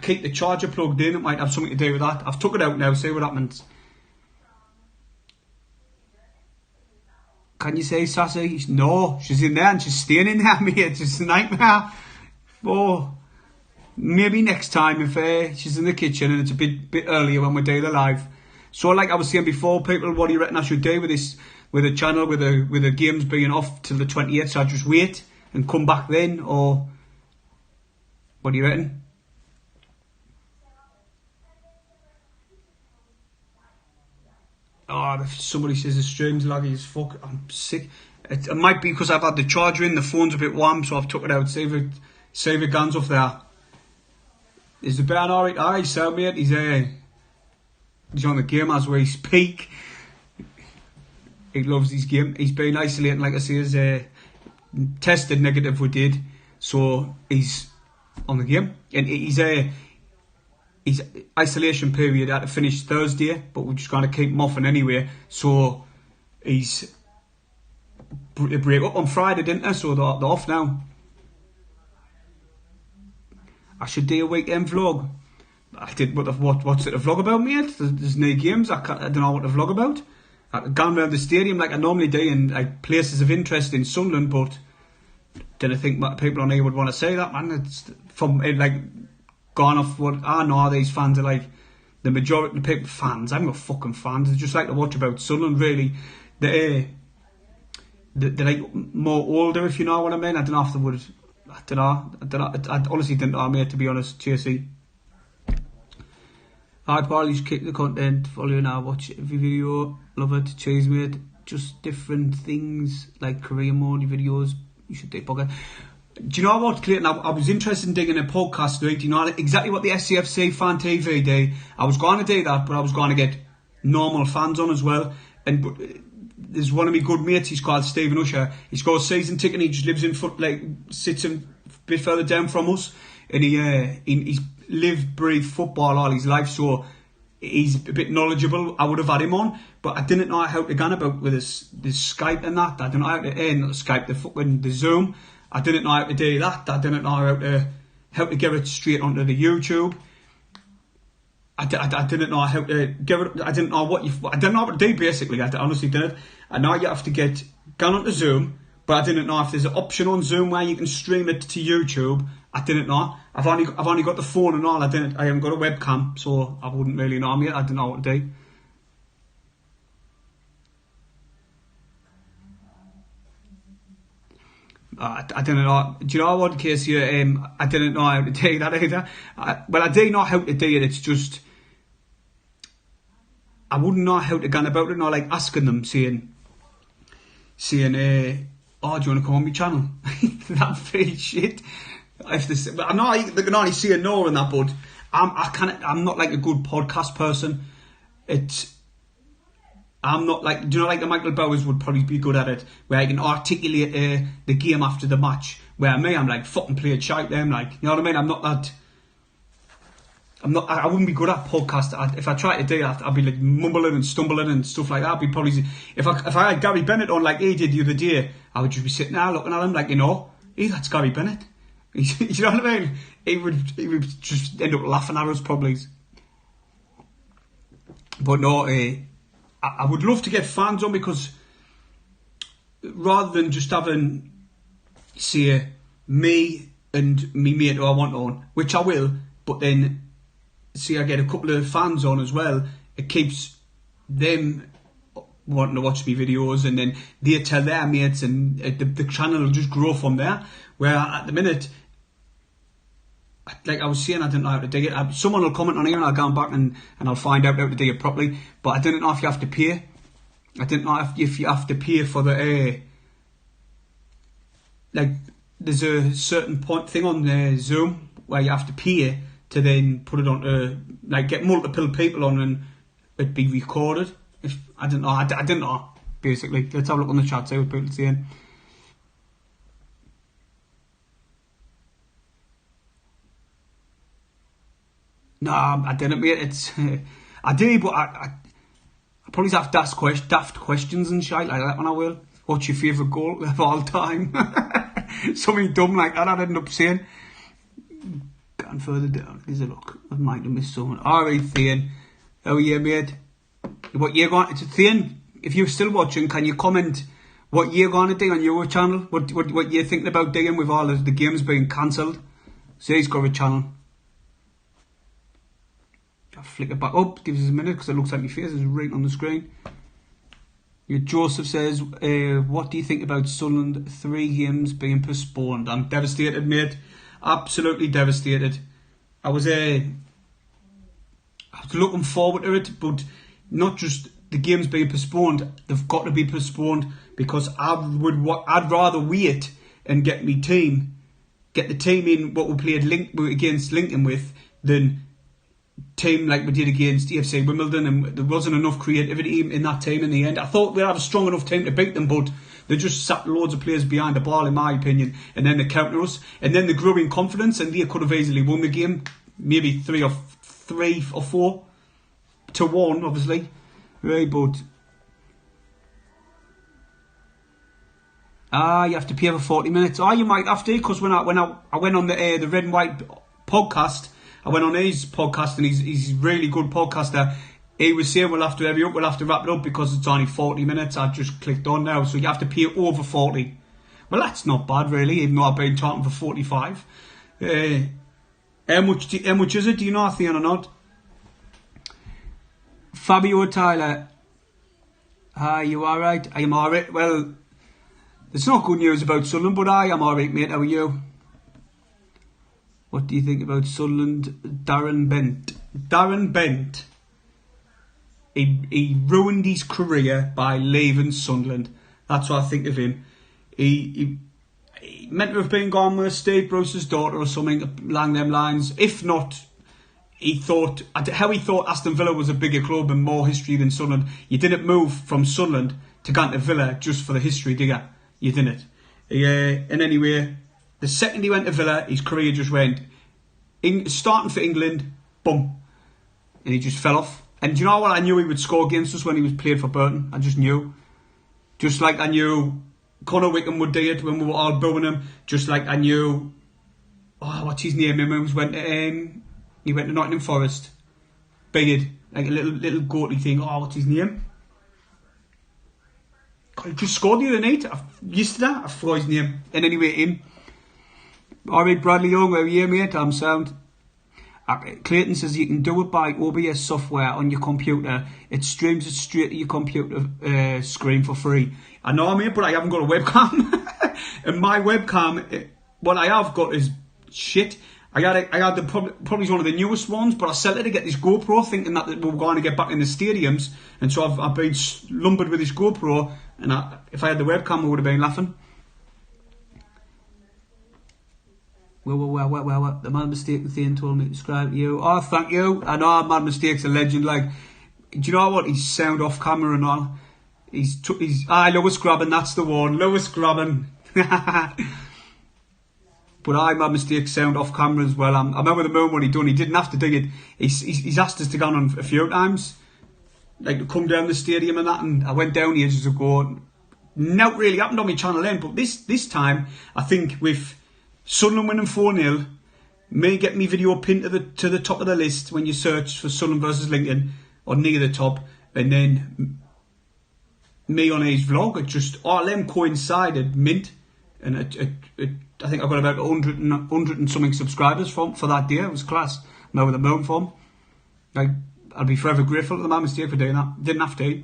keep the charger plugged in. It might have something to do with that. I've took it out now. See what happens. Can you say Sassy? No, she's in there and she's staying in there, mate. It's just a nightmare. Oh, maybe next time if she's in the kitchen and it's a bit earlier when we do the live. So like I was saying before, people, what do you reckon I should do with this, with the channel, with the games being off till the 28th? So I just wait and come back then, or what do you reckon? Oh, somebody says the stream's laggy as fuck. I'm sick. It might be because I've had the charger in, the phone's a bit warm, so I've took it out. Save it guns off there. Is the bear alright? Aye, so mate, he's on the game as we speak. He loves his game. He's been isolating, like I say, he's tested negative we did. So he's on the game. And his isolation period had to finish Thursday, but we're just going to keep him off anyway. So he's break up on Friday, didn't they? So they're off now. I should do a weekend vlog. I did. What's it a vlog about, mate? There's no games. I don't know what to vlog about. I've gone around the stadium like I normally do, and like places of interest in Sunderland, but didn't think people on here would want to say that, man. It's from like gone off what I know. These fans are like the majority of the people. Fans. I'm not fucking fans. They just like to watch about Sunderland. Really, the they're like more older, if you know what I mean. I don't know if they would. I don't know. I honestly didn't know, mate, to be honest. JC. I'd probably just keep the content, follow you now, watch every video, love it, cheers mate. Just different things like career mode videos. You should do podcast. Do you know what, Clayton? I was interested in digging a podcast, right? You know exactly what the SCFC Fan TV did. I was going to do that, but I was going to get normal fans on as well. And there's one of my good mates. He's called Stephen Usher. He's got a season ticket. And he just lives sits a bit further down from us, and he's lived, breathed football all his life, so he's a bit knowledgeable. I would have had him on, but I didn't know how to go about with this Skype and that. I didn't know how to not Skype, the Zoom. I didn't know how to do that. I didn't know how to get it straight onto the YouTube. I didn't know how to get it. I didn't know what to do basically. I honestly didn't. I know you have to get gone onto Zoom, but I didn't know if there's an option on Zoom where you can stream it to YouTube. I didn't know. I've only got the phone and all. I haven't got a webcam, so I wouldn't really know yet. I didn't know what to do. I didn't know. Do you know what, Casey? I didn't know how to do that either. Well, I do know how to do it. It's just I wouldn't know how to go about it. Not like asking them, saying, "Oh, do you want to come on my channel?" That feels shit. I know they can only say no in that, but I'm not like a good podcast person. I'm not like, do you know, like the Michael Bowers would probably be good at it, where I can articulate the game after the match. Where me, I'm like fucking play a shite them, like, you know what I mean? I'm not that. I wouldn't be good at podcast. If I tried to do that, I'd be like mumbling and stumbling and stuff like that. I'd be probably, if I had Gary Bennett on like he did the other day, I would just be sitting there looking at him like, hey, that's Gary Bennett. You know what I mean? He would just end up laughing at us probably. But no, I would love to get fans on, because rather than just having, say, me and me mate who I want on, which I will, but then see I get a couple of fans on as well, it keeps them wanting to watch me videos, and then they tell their mates, and the channel will just grow from there. Where at the minute, like I was saying, I didn't know how to do it. Someone will comment on here and I'll go back and I'll find out how to do it properly. But I didn't know if you have to pay. I didn't know if you have to pay for the like there's a certain point thing on Zoom where you have to pay to then put it on like get multiple people on and it be recorded. I didn't know. I didn't know. Basically, let's have a look on the chat. See what people are saying. No, I didn't, mate. I do, but I probably have to ask daft questions and shit like that when I will. What's your favourite goal of all time? Something dumb like that I'd end up saying. Going further down, there's a look. I might have missed someone. Alright, Thane. How are you, mate? What you're going to... Thane, if you're still watching, can you comment what you're going to do on your channel? What you're thinking about doing with all of the games being cancelled? So he's got a channel. I'll flick it back up, gives us a minute because it looks like my face is right on the screen. Joseph says, what do you think about Sunderland 3 games being postponed? I'm devastated, mate. Absolutely devastated. I was looking forward to it, but not just the games being postponed. They've got to be postponed because I'd rather wait and get the team in what we played against Lincoln with than team like we did against AFC Wimbledon, and there wasn't enough creativity in that team in the end. I thought we'd have a strong enough team to beat them, but they just sat loads of players behind the ball, in my opinion, and then they counter us, and then they grew in confidence, and they could have easily won the game, maybe 3 or 4 to 1, obviously, right? But you have to pay for 40 minutes. You might have to, because when I went on the Red and White podcast. I went on his podcast, and he's a really good podcaster. He was saying we'll have to wrap it up because it's only 40 minutes. I've just clicked on now, so you have to pay over 40. Well, that's not bad, really, even though I've been talking for 45. How much is it? Do you know, Theon, or not? Fabio Tyler. Hi, you alright? I am alright. Well, There's not good news about Sunderland, but I am alright, mate. How are you? What do you think about Sunderland? Darren Bent. He ruined his career by leaving Sunderland. That's what I think of him. He meant to have been gone with Steve Bruce's daughter or something along them lines. If not, he thought Aston Villa was a bigger club and more history than Sunderland. You didn't move from Sunderland to go to Villa just for the history, did you? You didn't. And anyway, the second he went to Villa, his career just went. Starting for England, boom. And he just fell off. And do you know what? I knew he would score against us when he was playing for Burton. I just knew. Just like I knew Conor Wickham would do it when we were all booing him. Just like I knew... Oh, what's his name? He went to Nottingham Forest. Beard. Like a little goatee thing. Oh, what's his name? He just scored the other night. Yesterday, I forgot his name. And anyway, him. Alright, Bradley Young, how are you, mate? I'm sound. Clayton says you can do it by OBS software on your computer. It streams it straight to your computer screen for free. I know, mate, but I haven't got a webcam. And my webcam, what I have got is shit. I had probably one of the newest ones, but I sent it to get this GoPro, thinking that we were going to get back in the stadiums. And so I've been lumbered with this GoPro, and if I had the webcam, I would have been laughing. Well, the Mad Mistake thing told me to subscribe to you. Oh, thank you. I know Mad Mistake's a legend. Like, do you know what? He's sound off camera and all. He's Lewis Graben, that's the one. Lewis Graben. But Mad Mistake sound off camera as well. I remember the moment when he didn't have to dig it. He's asked us to go on a few times. Like to come down the stadium and that, and I went down the ages ago. Not really happened on my channel then, but this time, I think with Sunderland winning 4-0, may get me video pinned to the top of the list when you search for Sunderland versus Lincoln, or near the top, and then me on his vlog. It just all them coincided, mint, and I think I got about 100 and something subscribers for that day. It was class. Now with a moan for him. Like, I'll be forever grateful to the Man Mistake for doing that. Didn't have to.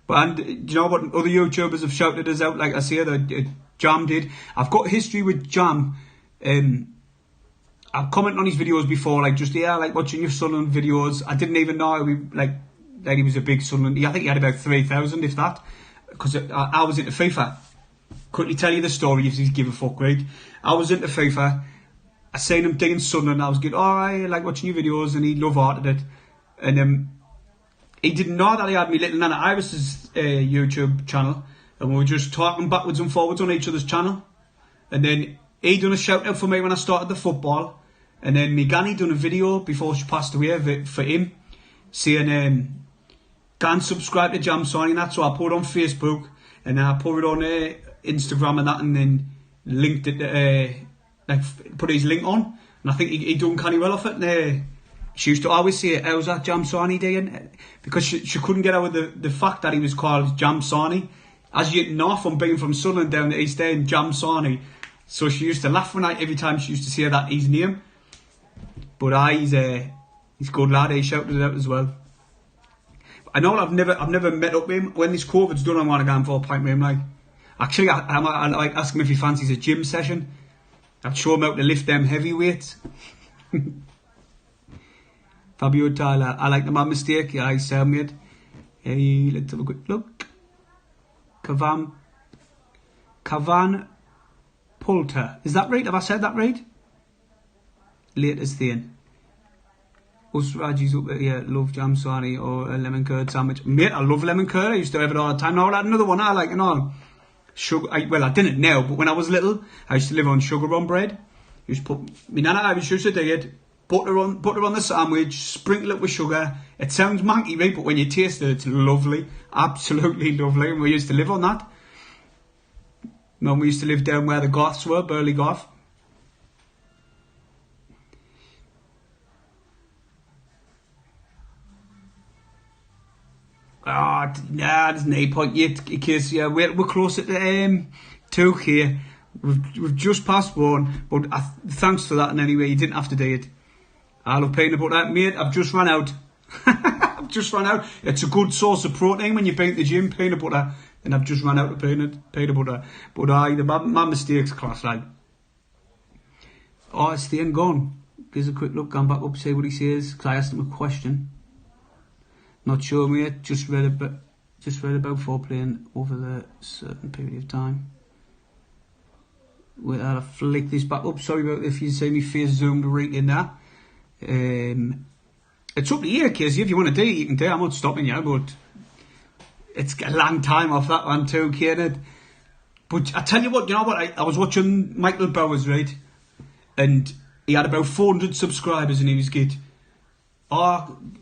But do you know what other YouTubers have shouted us out? Like I say, that Jam did. I've got history with Jam. I've commented on his videos before, like just like watching your Sunderland videos. I didn't even know that he was a big Sunderland. I think he had about 3,000, if that, because I was into FIFA. Quickly tell you the story if you give a fuck, right? I was into FIFA. I seen him digging Sunderland. I was good. I like watching your videos, and he love-hearted it. And he didn't know that he had me little Nana Iris's YouTube channel, and we were just talking backwards and forwards on each other's channel. And then he done a shout out for me when I started the football, and then me Granny done a video before she passed away for him, saying go and subscribe to Jam Sony, and that's so I put it on Facebook, and then I put it on Instagram and that, and then linked it like put his link on, and I think he done canny well off it. And she used to always say, how's that Jam Sony doing? Because she couldn't get out of the fact that he was called Jam Sony. As you know from being from Sunderland down the East End, Jam Sony. So she used to laugh every time she used to say that his name. But he's a good lad. He shouted it out as well. I know I've never met up with him. When this COVID's done, I'm going to go and for a pint with him. Like, actually, I like ask him if he fancies a gym session. I'd show him how to lift them heavy weights. Fabio Tyler, I like the Man Mistake. Yeah, I sound mate. Hey, let's have a quick look. Cavan Pulter. Is that right? Have I said that right? Latest thing. Us Raji's up there, yeah, love Jam Sani or a lemon curd sandwich. Mate, I love lemon curd. I used to have it all the time. Now I had another one I like and all. Sugar, I didn't now, but when I was little, I used to live on sugar on bread. Used to put, my nana I was used to do it. Butter on the sandwich, sprinkle it with sugar. It sounds manky, right? But when you taste it, it's lovely. Absolutely lovely. And we used to live on that. When we used to live down where the Goths were, Burley Goth. Nah, there's no point yet, because yeah, we're closer to 2 here. We've just passed 1, but thanks for that. And anyway, you didn't have to do it. I love peanut butter, mate. I've just run out. I've just run out. It's a good source of protein when you paint the gym. Peanut butter. and I've just run out of peanut butter. But my mistakes, class, like. Oh, it's the end gone. Gives a quick look, gone back up, see what he says, because I asked him a question. Not sure, mate. Just read about foreplay over the certain period of time. Wait, I'll flick this back up. Sorry about if you see me face zoomed right in there. It's up to you, Casey. If you want to do it, you can do it. I'm not stopping you, but it's a long time off that one too, Kenneth. But I tell you what, you know what? I was watching Michael Bowers, right? And he had about 400 subscribers and he was good. On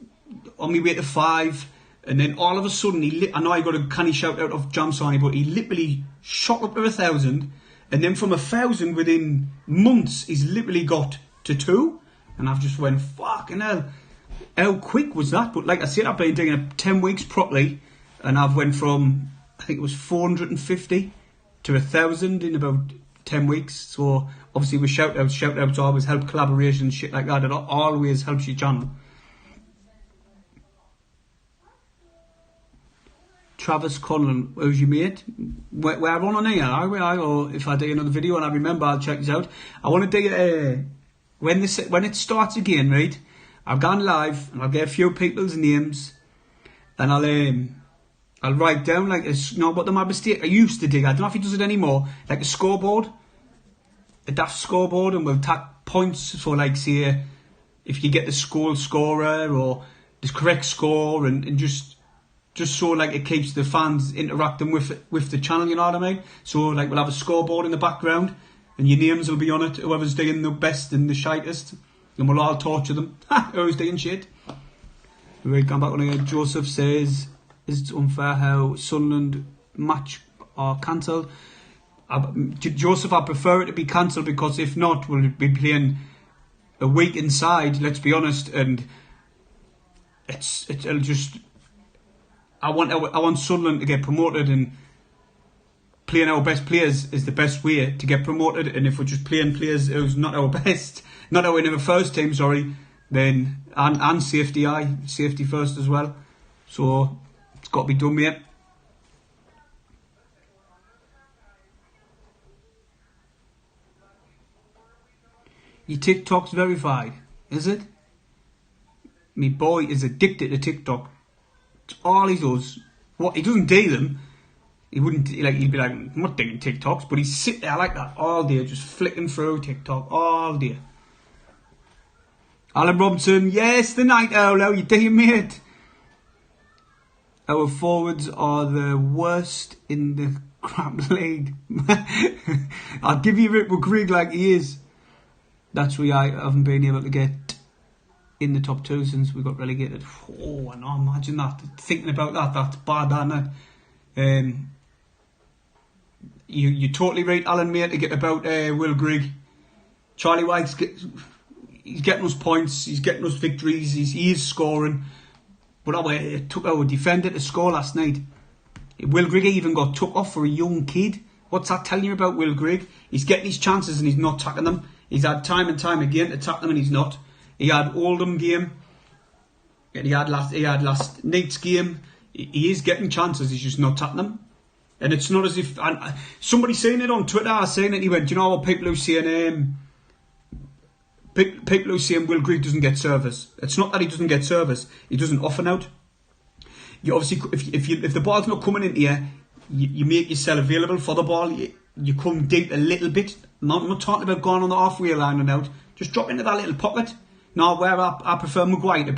my way to 5. And then all of a sudden, I know I got a canny shout out of Jam Sani, but he literally shot up to 1,000. And then from 1,000 within months, he's literally got to 2. And I've just went, fucking hell. How quick was that? But like I said, I've been doing it 10 weeks properly. And I've went from, I think it was 450 to 1,000 in about 10 weeks. So obviously with shout outs always help, collaboration, shit like that. It always helps your channel. Travis Conlon, how's your mate? We're on here, are we? Or if I do another video and I remember, I'll check this out. I want to do when it starts again, right? I've gone live and I'll get a few people's names and I'll write down like what my mistake I used to do. I don't know if he does it anymore. Like a scoreboard, a daft scoreboard, and we'll tag points for like say if you get the scorer or the correct score and just so like it keeps the fans interacting with the channel, you know what I mean? So like we'll have a scoreboard in the background and your names will be on it, whoever's doing the best and the shitest, and we'll all torture them. Who's doing shit? Right, come back on here. Joseph says, is it unfair how Sunderland match are cancelled? Joseph, I prefer it to be cancelled because if not, we'll be playing a week inside, let's be honest, and it'll just... I want Sunderland to get promoted, and playing our best players is the best way to get promoted. And if we're just playing players who's not our best, not our in our first team, sorry, then and safety first as well. So it's got to be done, mate. Your TikTok's verified, is it? Me boy is addicted to TikTok. It's all he does. What he doesn't do them. He wouldn't like. He'd be like, I'm not doing TikToks, but he'd sit there like that all day, just flicking through TikTok all day. Alan Robinson, yes, the night owl. How you doing, mate? Our forwards are the worst in the crap league. I'll give you Rick McGrigg like he is. That's why I haven't been able to get in the top 2 since we got relegated. Oh, I know, imagine that. Thinking about that, that's bad, isn't it? You totally right, Alan, mate, to get about Will Grigg. Charlie White's he's getting us points, he's getting us victories, he is scoring. But it took our defender to score last night. Will Grigg even got took off for a young kid. What's that telling you about Will Grigg? He's getting his chances and he's not tackling them. He's had time and time again to tackle them and he's not. He had Oldham game. He had last night's game. He is getting chances. He's just not tapping them. And it's not as if somebody saying it on Twitter, saying it. He went, you know what? People who saying Will Grigg doesn't get service. It's not that he doesn't get service. He doesn't often out. You obviously, if the ball's not coming into you, you make yourself available for the ball. You come deep a little bit. I'm not talking about going on the halfway line and out. Just drop into that little pocket. Now, where I prefer Maguire to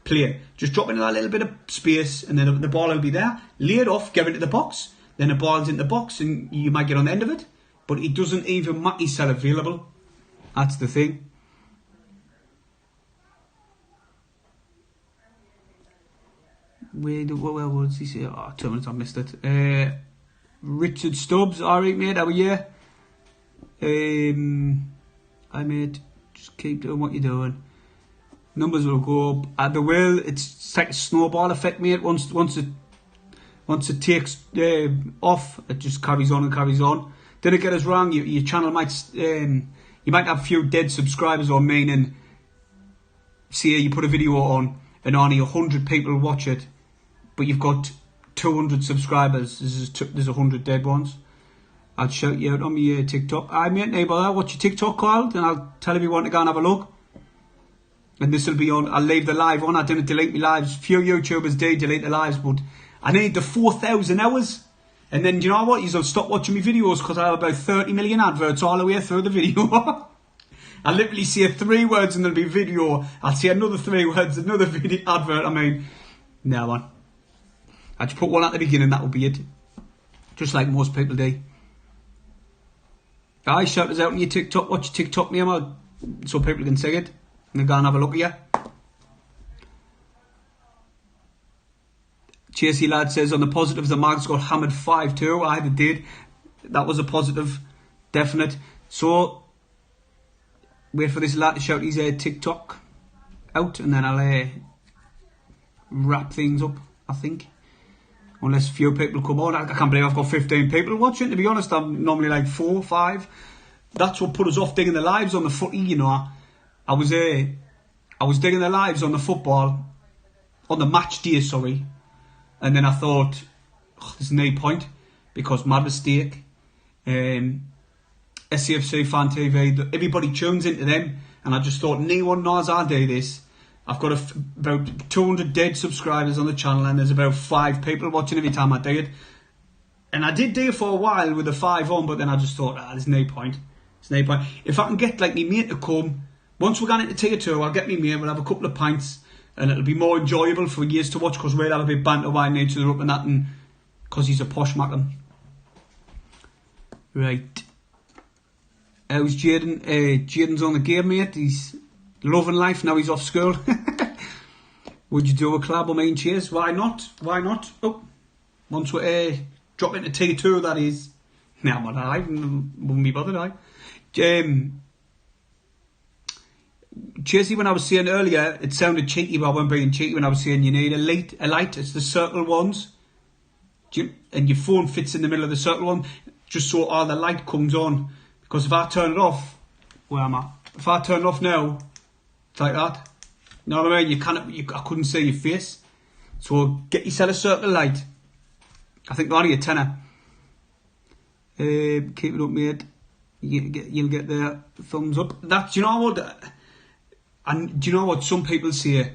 play. Just drop into that little bit of space and then the ball will be there. Lay it off, get into the box. Then the ball's in the box and you might get on the end of it. But he doesn't even make himself available. That's the thing. Where was he say? Oh, 2 minutes, I missed it. Richard Stubbs, alright mate, how are you? I mate, just keep doing what you're doing. Numbers will go up. They will. It's like a snowball effect, mate. Once it takes off, it just carries on and carries on. Didn't get us wrong. Your channel might you might have a few dead subscribers, or meaning, say you put a video on and only 100 people watch it, but you've got 200 subscribers. There's 100 dead ones. I'll shout you out on my TikTok. I mate, neighbour, what's your TikTok called? And I'll tell everyone to go and have a look. And this will be on. I'll leave the live on. I didn't delete my lives. Few YouTubers do delete the lives, but I need the 4,000 hours. And then, you know what? You'll stop watching my videos because I have about 30 million adverts all the way through the video. I literally say 3 words and there'll be video. I'll say another 3 words, another video advert. I mean, no man. I just put one at the beginning, that will be it. Just like most people do. Aye, shout us out on your TikTok. Watch your TikTok name out so people can see it. And go and have a look at you. JC Lad says, on the positives, the Mags got hammered 5-2. Aye, they did. That was a positive. Definite. So, wait for this lad to shout his TikTok out. And then I'll wrap things up, I think. Unless a few people come on. I can't believe I've got 15 people watching. To be honest, I'm normally like 4 or 5. That's what put us off digging the lives on the footy, you know. I was digging the lives on the football, on the match day, sorry. And then I thought, oh, there's no point, because my mistake. SCFC Fan TV, everybody tunes into them. And I just thought, no one knows I do this. I've got about 200 dead subscribers on the channel and there's about 5 people watching every time I do it. And I did do it for a while with the 5 on, but then I just thought, there's no point. There's no point. If I can get like me mate to come, once we're going into tier 2, I'll get me mate, we'll have a couple of pints and it'll be more enjoyable for years to watch because we'll have a bit banter winding each other up and that, and because he's a posh mackin. Right. How's Jaden? Jaden's on the game, mate. He's loving life now he's off school. Would you do a collab on main cheers? Why not? Why not? Oh, once we drop into tier 2, that is. Nah, man, I wouldn't be bothered, Chasey, when I was saying earlier, it sounded cheeky, but I wasn't being cheeky when I was saying you need a light. It's the circle ones. And your phone fits in the middle of the circle one, just so all the light comes on. Because if I turn it off, where am I? If I turn it off now, it's like that. You know what I mean? I couldn't see your face. So get yourself a circle light. I think they're only a tenner. Keep it up, mate. You'll get the thumbs up. That, do you know what? And do you know what some people say?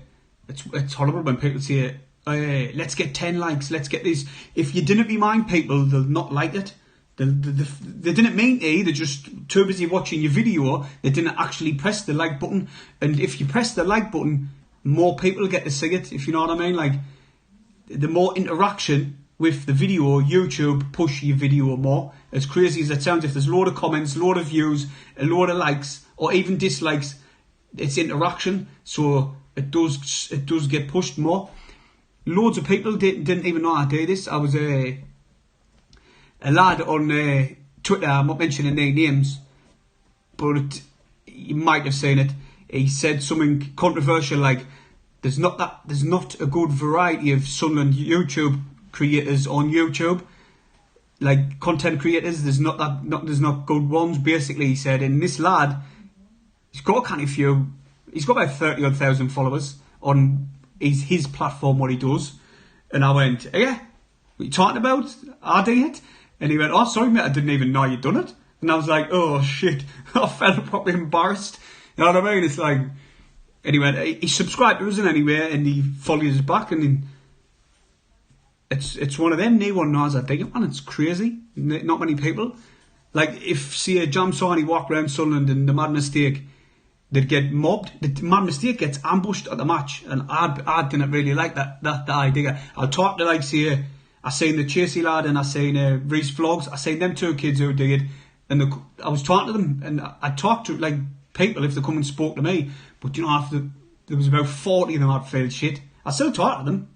It's horrible when people say, let's get 10 likes, let's get this. If you didn't remind people, they'll not like it. They didn't mean to, they're just too busy watching your video, they didn't actually press the like button. And if you press the like button, more people get to see it, if you know what I mean. Like, the more interaction with the video, YouTube push your video more. As crazy as it sounds, if there's a load of comments, a load of views, a load of likes, or even dislikes, it's interaction, so it does get pushed more. Loads of people didn't even know I did this. I was a lad on Twitter, I'm not mentioning any names, but you might have seen it. He said something controversial like, there's not a good variety of Sunderland YouTube creators on YouTube, like content creators. There's not good ones. Basically, he said, and this lad, he's got a kind of few. He's got about 30,000 followers on his platform. What he does, and I went, yeah, what are you talking about? I did it. And he went, oh, sorry, mate, I didn't even know you'd done it. And I was like, oh, shit. I felt probably embarrassed. You know what I mean? It's like, and he went, he subscribed to us anyway, and he followed us back, and it's one of them. No one knows I dig it, man. It's crazy. Not many people. Like, if, say, a Jam Sawney walk around Sunderland and the Mad Mistake, they'd get mobbed. The Mad Mistake gets ambushed at the match, and I didn't really like that idea. I'll talk to, like, say, I seen the Chasey lad and I seen Reese Vlogs. I seen them 2 kids who did it, and I was talking to them, and I talked to like people if they come and spoke to me. But you know, after there was about 40 of them I'd failed shit. I still talk to them.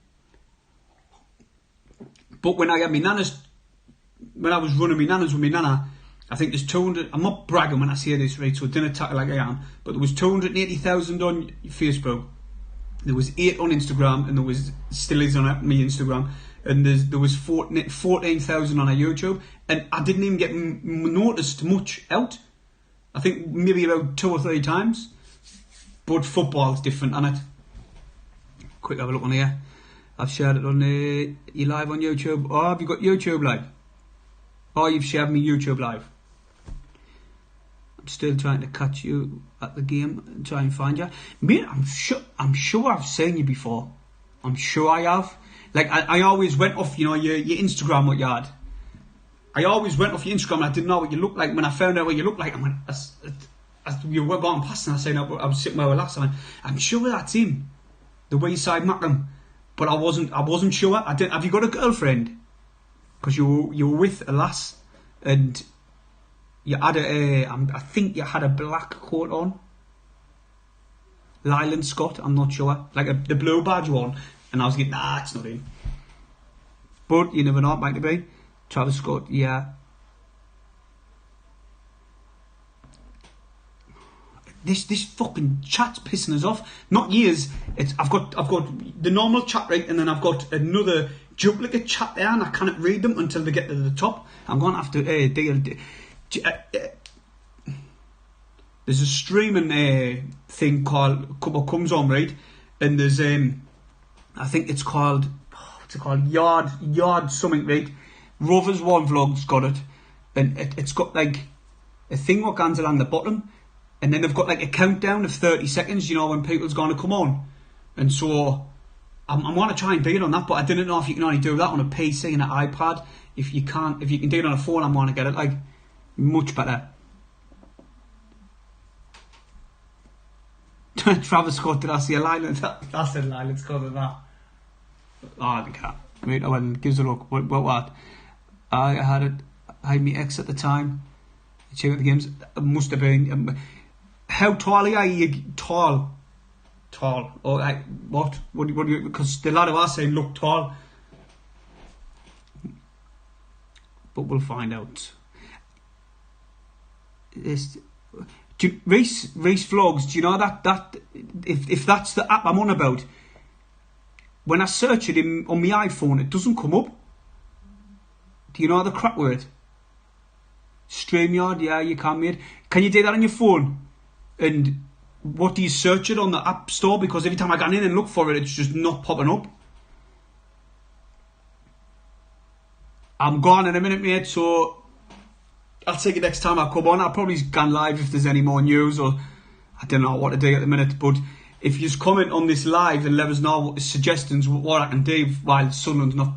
But when I had my nanas, when I was running my nanas with my nana, I think there's 200. I'm not bragging when I say this, right? So it didn't attack like I am. But there was 280,000 on Facebook. There was 8 on Instagram, and there was still is on my Instagram. And there was 14,000 on our YouTube, and I didn't even get noticed much out. I think maybe about 2 or 3 times. But football's different, isn't it? Quick have a look on here. I've shared it on you live on YouTube. Oh, have you got YouTube live? Oh, you've shared me YouTube live. I'm still trying to catch you at the game and try and find you. Mate, I'm sure I've seen you before. I'm sure I have. Like I always went off, your Instagram, what you had. I always went off your Instagram and I didn't know what you looked like. When I found out what you looked like, I went, as you were going past and I said, I was sitting where I was last. I went, I'm sure that's him. The Wayside Macklem. But I wasn't sure. Have you got a girlfriend? Because you were with a lass and you had I think you had a black coat on. Lyland Scott, I'm not sure. Like the blue badge one. And I was getting, nah, it's not him. But you never know, it might be. Travis Scott, yeah. This fucking chat's pissing us off. Not years. I've got the normal chat right, and then I've got another duplicate chat there, and I can't read them until they get to the top. I'm going to have to there's a streaming thing called comes on, right, and there's I think it's called Yard something, right. Rovers One Vlog's got it, and it's got like a thing what goes along the bottom. And then they've got like a countdown of 30 seconds, when people's going to come on. And so I'm going to try and do it on that, but I didn't know if you can only do that on a PC and an iPad. If you can do it on a phone, I'm going to get it like much better. Travis Scott, did I see a line? I said Lyland Scott of that. Oh, I think I wait, well, gives a look. What? I had me ex at the time. Check out the games. It must have been. How tall are you? Tall. Oh, what? What do you? Because the lad who I saying look tall. But we'll find out. Reese Vlogs. Do you know that if that's the app I'm on about? When I search it on my iPhone, it doesn't come up. Do you know the crack with it? StreamYard, yeah, you can, mate. Can you do that on your phone? And what do you search it on the App Store? Because every time I go in and look for it, it's just not popping up. I'm gone in a minute, mate, so I'll take it next time I come on. I'll probably go live if there's any more news, or I don't know what to do at the minute. But if you just comment on this live and let us know what suggestions, what I can do while Sunderland's not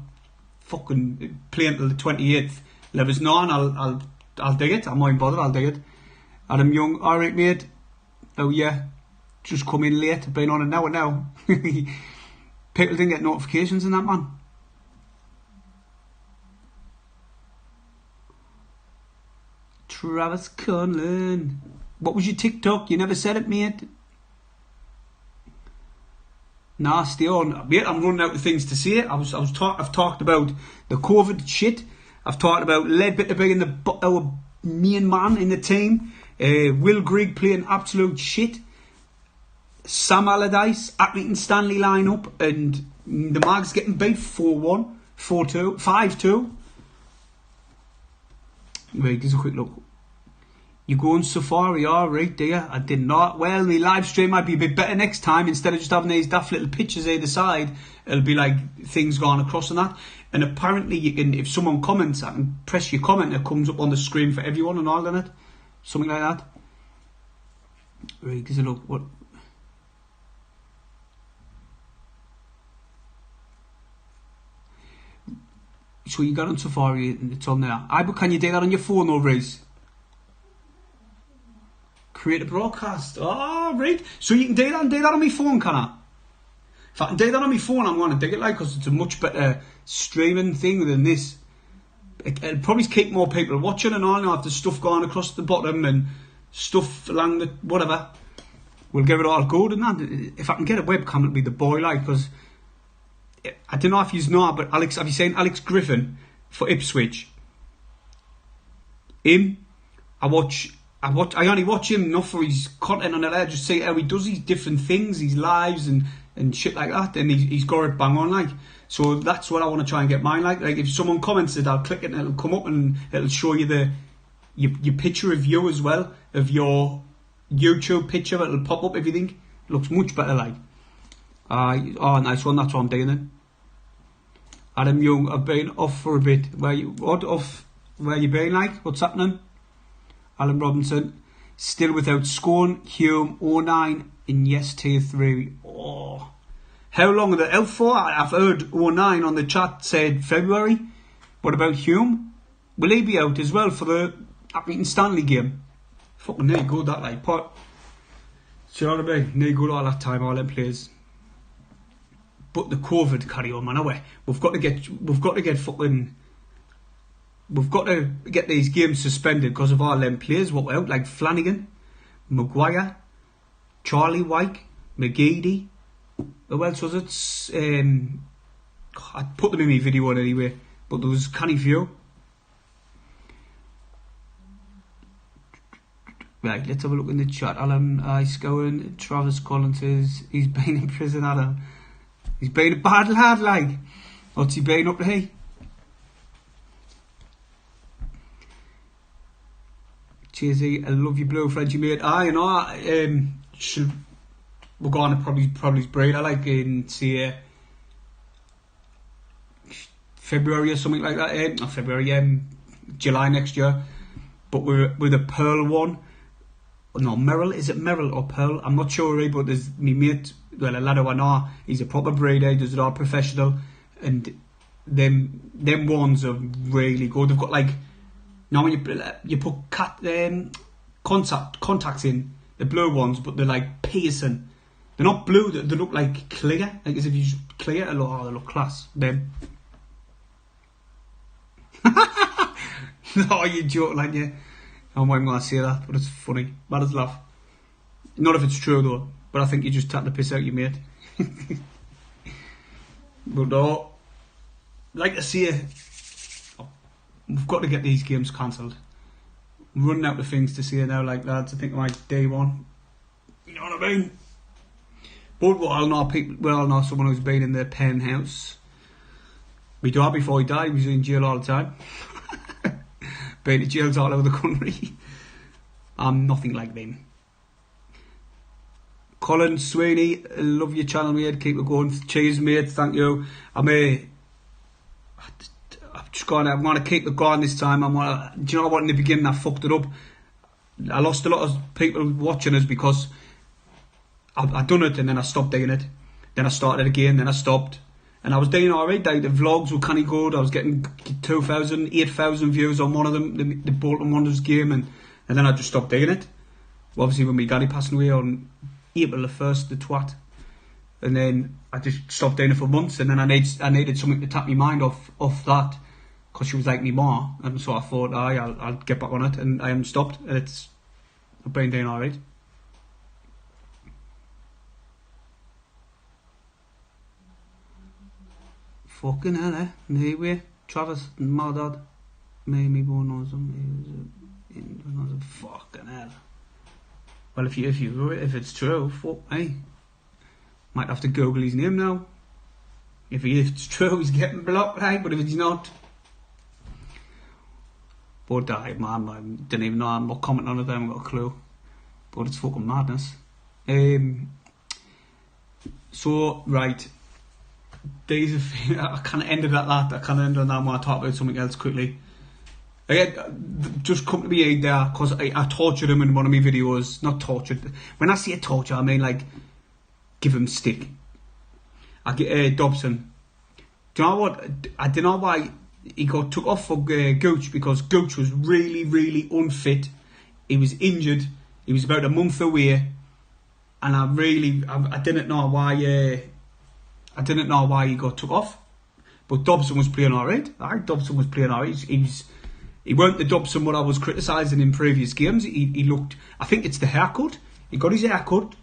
fucking playing till the 28th, let us know and I'll dig it. I'm not even bothered, I'll dig it. Adam Young, alright mate. Oh yeah, just come in late, been on it now. People didn't get notifications in that, man. Travis Conlon. What was your TikTok? You never said it, mate. Nasty on. Mate, I'm running out of things to say. I've talked about the COVID shit. I've talked about Ledbetter being our main man in the team. Will Grigg playing absolute shit. Sam Allardyce, Accrington Stanley line-up, and the Mags getting beat 4-1, 4-2, 5-2. Wait, give us a quick look. You go on Safari, alright, do you? I did not. Well, the live stream might be a bit better next time. Instead of just having these daft little pictures either side, it'll be like things going across and that. And apparently you can, if someone comments, I can press your comment, it comes up on the screen for everyone and all in it. Something like that. Right, give us a look. What? So you got on Safari and it's on there. But can you do that on your phone though, Riz? Create a broadcast. Oh, right. So you can do that on my phone, can I? If I can do that on my phone, I'm going to dig it like, because it's a much better streaming thing than this. It'll probably keep more people watching and all. If there's stuff going across the bottom and stuff along the whatever, we'll give it all good and that. If I can get a webcam, it'll be the boy like, because I don't know if you know, but Alex, have you seen Alex Griffin for Ipswich? Him, I only watch him enough for his content on it. I just see how he does these different things, his lives and shit like that, and he's got it bang on like. So that's what I want to try and get mine like. Like if someone comments it, I'll click it and it'll come up and it'll show you your picture of you as well, of your YouTube picture. It'll pop up everything. It looks much better like. Oh, nice one. That's what I'm doing then. Adam Young, I've been off for a bit. Where you been like? What's happening? Alan Robinson, still without Scone, Hume, 09 in yes tier 3. Oh. How long are they out for? I've heard 09 on the chat said February. What about Hume? Will he be out as well for the Accrington Stanley game? Fucking near good that like pot. Do you know what I mean? Near good all that time, all them players. But the COVID carry on, man. Away. We've got to get these games suspended because of all them players. What were out like Flanagan, Maguire, Charlie Wyke, McGeady. Who else was it? I put them in my video on anyway, but there was canny few. Right, let's have a look in the chat. Alan Icegowan, Travis Collins says he's been in prison, Alan. He's been a bad lad, like. What's he been up to, hey? Cheersy, I love you, blue Frenchie mate. You know, we're going to probably break. I like in say February or something like that. Not February, July next year. But we're with a Pearl one. No, Merrill, is it Merrill or Pearl? I'm not sure, right? But there's me mate, well, a lad who I know, he's a proper breeder, does it all professional, and them ones are really good. They've got like, now when you put contacts in, the blue ones, but they're like piercing. They're not blue, they look like clear, like as if you just clear, they look class. Them. No, you joke like you. I'm not going to say that, but it's funny. Mad as laugh. Not if it's true though, but I think you just tapped the piss out your mate. But no, like I say, we've got to get these games cancelled. I'm running out of things to say now, like lads. I think my day one. You know what I mean? But we all know someone who's been in the penthouse. My dad, before he died, he was in jail all the time. Been to jails all over the country. I'm nothing like them. Colin Sweeney, love your channel, mate. Keep it going. Cheers, mate. Thank you. I'm just going to keep it going this time. Do you know what? In the beginning, I fucked it up. I lost a lot of people watching us because I done it and then I stopped doing it. Then I started again. Then I stopped. And I was doing alright, the vlogs were kind of good. I was getting 2,000, 8,000 views on one of them, the Bolton Wanderers game, and then I just stopped doing it. Well, obviously, when my daddy passed away on April the 1st, the twat. And then I just stopped doing it for months, and then I needed something to tap my mind off that, because she was like me ma, and so I thought, I'll get back on it, and I haven't stopped, and I've been doing alright. Fucking hell, eh? Anyway, Travis, my dad, made me born on some. Fucking hell. Well, if it's true, fuck me. Might have to Google his name now. If it's true, he's getting blocked, right? But if it's not, but I didn't even know. I'm not commenting on it. I haven't got a clue. But it's fucking madness. So right. I kind of ended at that. I kind of ended on that. I want to talk about something else quickly. Just come to me there because I tortured him in one of my videos. Not tortured. When I say torture, I mean like give him stick. I get Dobson. Do you know what? I don't know why he got took off for Gooch, because Gooch was really, really unfit. He was injured. He was about a month away, and I didn't know why. I didn't know why he got took off, but Dobson was playing alright. Dobson was playing alright. He weren't the Dobson what I was criticising in previous games. He looked. I think it's the haircut. He got his haircut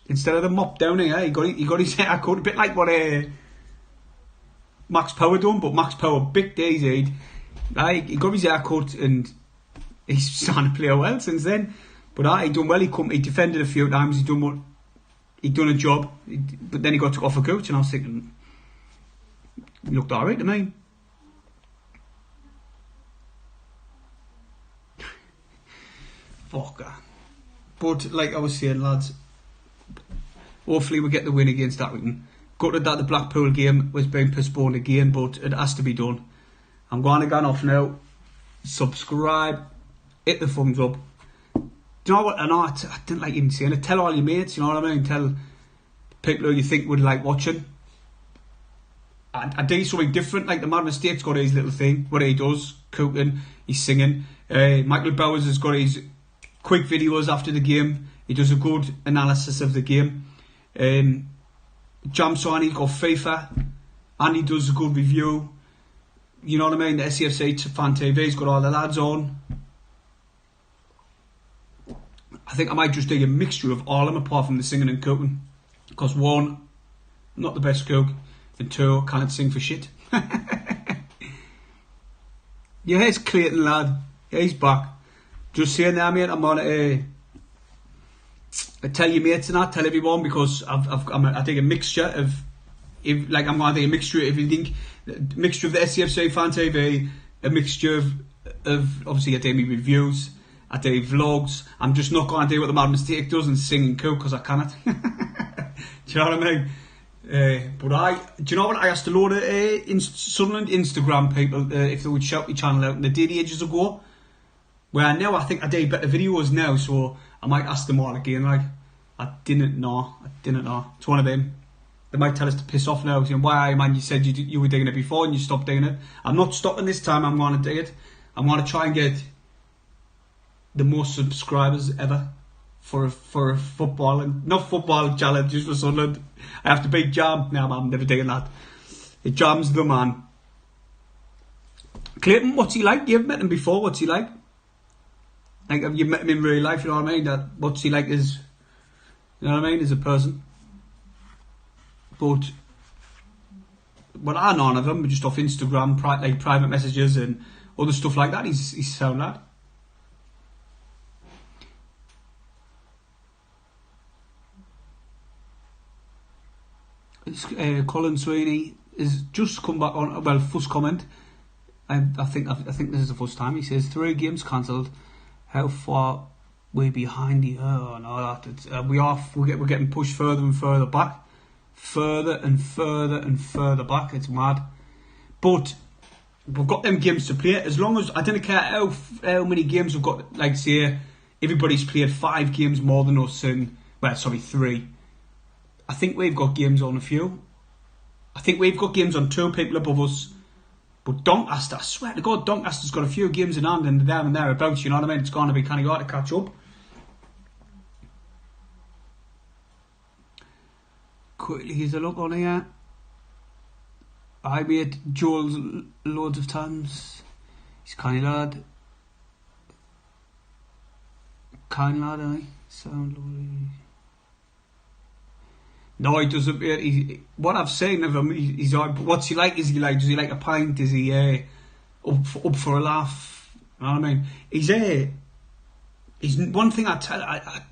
instead of the mop down here. He got his haircut, a bit like what Max Power done, but Max Power big days he got his haircut and he's starting to play well since then. But he done well. He defended a few times. He done a job, but then he got took off a coach, and I was thinking, he looked alright to me. Fucker. But like I was saying, lads, hopefully we get the win against Accrington. Gutted that the Blackpool game was being postponed again, but it has to be done. I'm going to get off now. Subscribe, hit the thumbs up. Do you know what? I didn't like even saying it. Tell all your mates, you know what I mean? Tell people who you think would like watching. I do something different, like the Mad Mistake's got his little thing, what he does, cooking, he's singing. Michael Bowers has got his quick videos after the game. He does a good analysis of the game. Jamsoni, he's got FIFA, and he does a good review. You know what I mean? The SCFC Fan TV's got all the lads on. I think I might just do a mixture of all of them apart from the singing and cooking. Because one, not the best cook, and two, can't sing for shit. Yeah, here's Clayton, lad. Yeah, he's back. Just saying there, mate, I'm on tell your mates and that, tell everyone, because I think a mixture of, I'm going to do a mixture of everything. A mixture of the SCFC Fan TV, a mixture of obviously I do my reviews, I do vlogs. I'm just not going to do what the Mad Mistake does and sing and cook because I cannot. Do you know what I mean? Do you know what? I asked a load of Sunderland Instagram people if they would shout my channel out, and they did ages ago. Where now I think I do better videos now, so I might ask them all again. Like, I didn't know. It's one of them. They might tell us to piss off now, saying, "Why, man? You said you were doing it before and you stopped doing it." I'm not stopping this time. I'm going to do it. I'm going to try and get the most subscribers ever for a football, and not football challenge, just for Sunderland. I have to beat Jam. No, man, I'm never doing that. Jam's the man. Clayton, what's he like? You've met him before. What's he like? Like, have you met him in real life? You know what I mean? What's he like as, you know what I mean, as a person? But what I know of him, just off Instagram, like private messages and other stuff like that, he's a sound lad. Colin Sweeney has just come back on. Well, first comment. I think this is the first time. He says 3 games cancelled. How far we're behind you? Oh no, we're getting pushed further and further back, further and further back. It's mad. But we've got them games to play. As long as I don't care how many games we've got. Like say, everybody's played 5 games more than us, and 3. I think we've got games on a few. I think we've got games on 2 people above us. But Doncaster, I swear to God, Doncaster's got a few games in hand and there and thereabouts, you know what I mean? It's going to be kind of hard to catch up. Quickly, here's a look on here. I made Joel's loads of times. He's kind lad. Kind lad, aye. Sound lovely. No, he doesn't. What I've seen of him, he's what's he like? Does he like a pint? Is he up for a laugh? You know what I mean? He's one thing I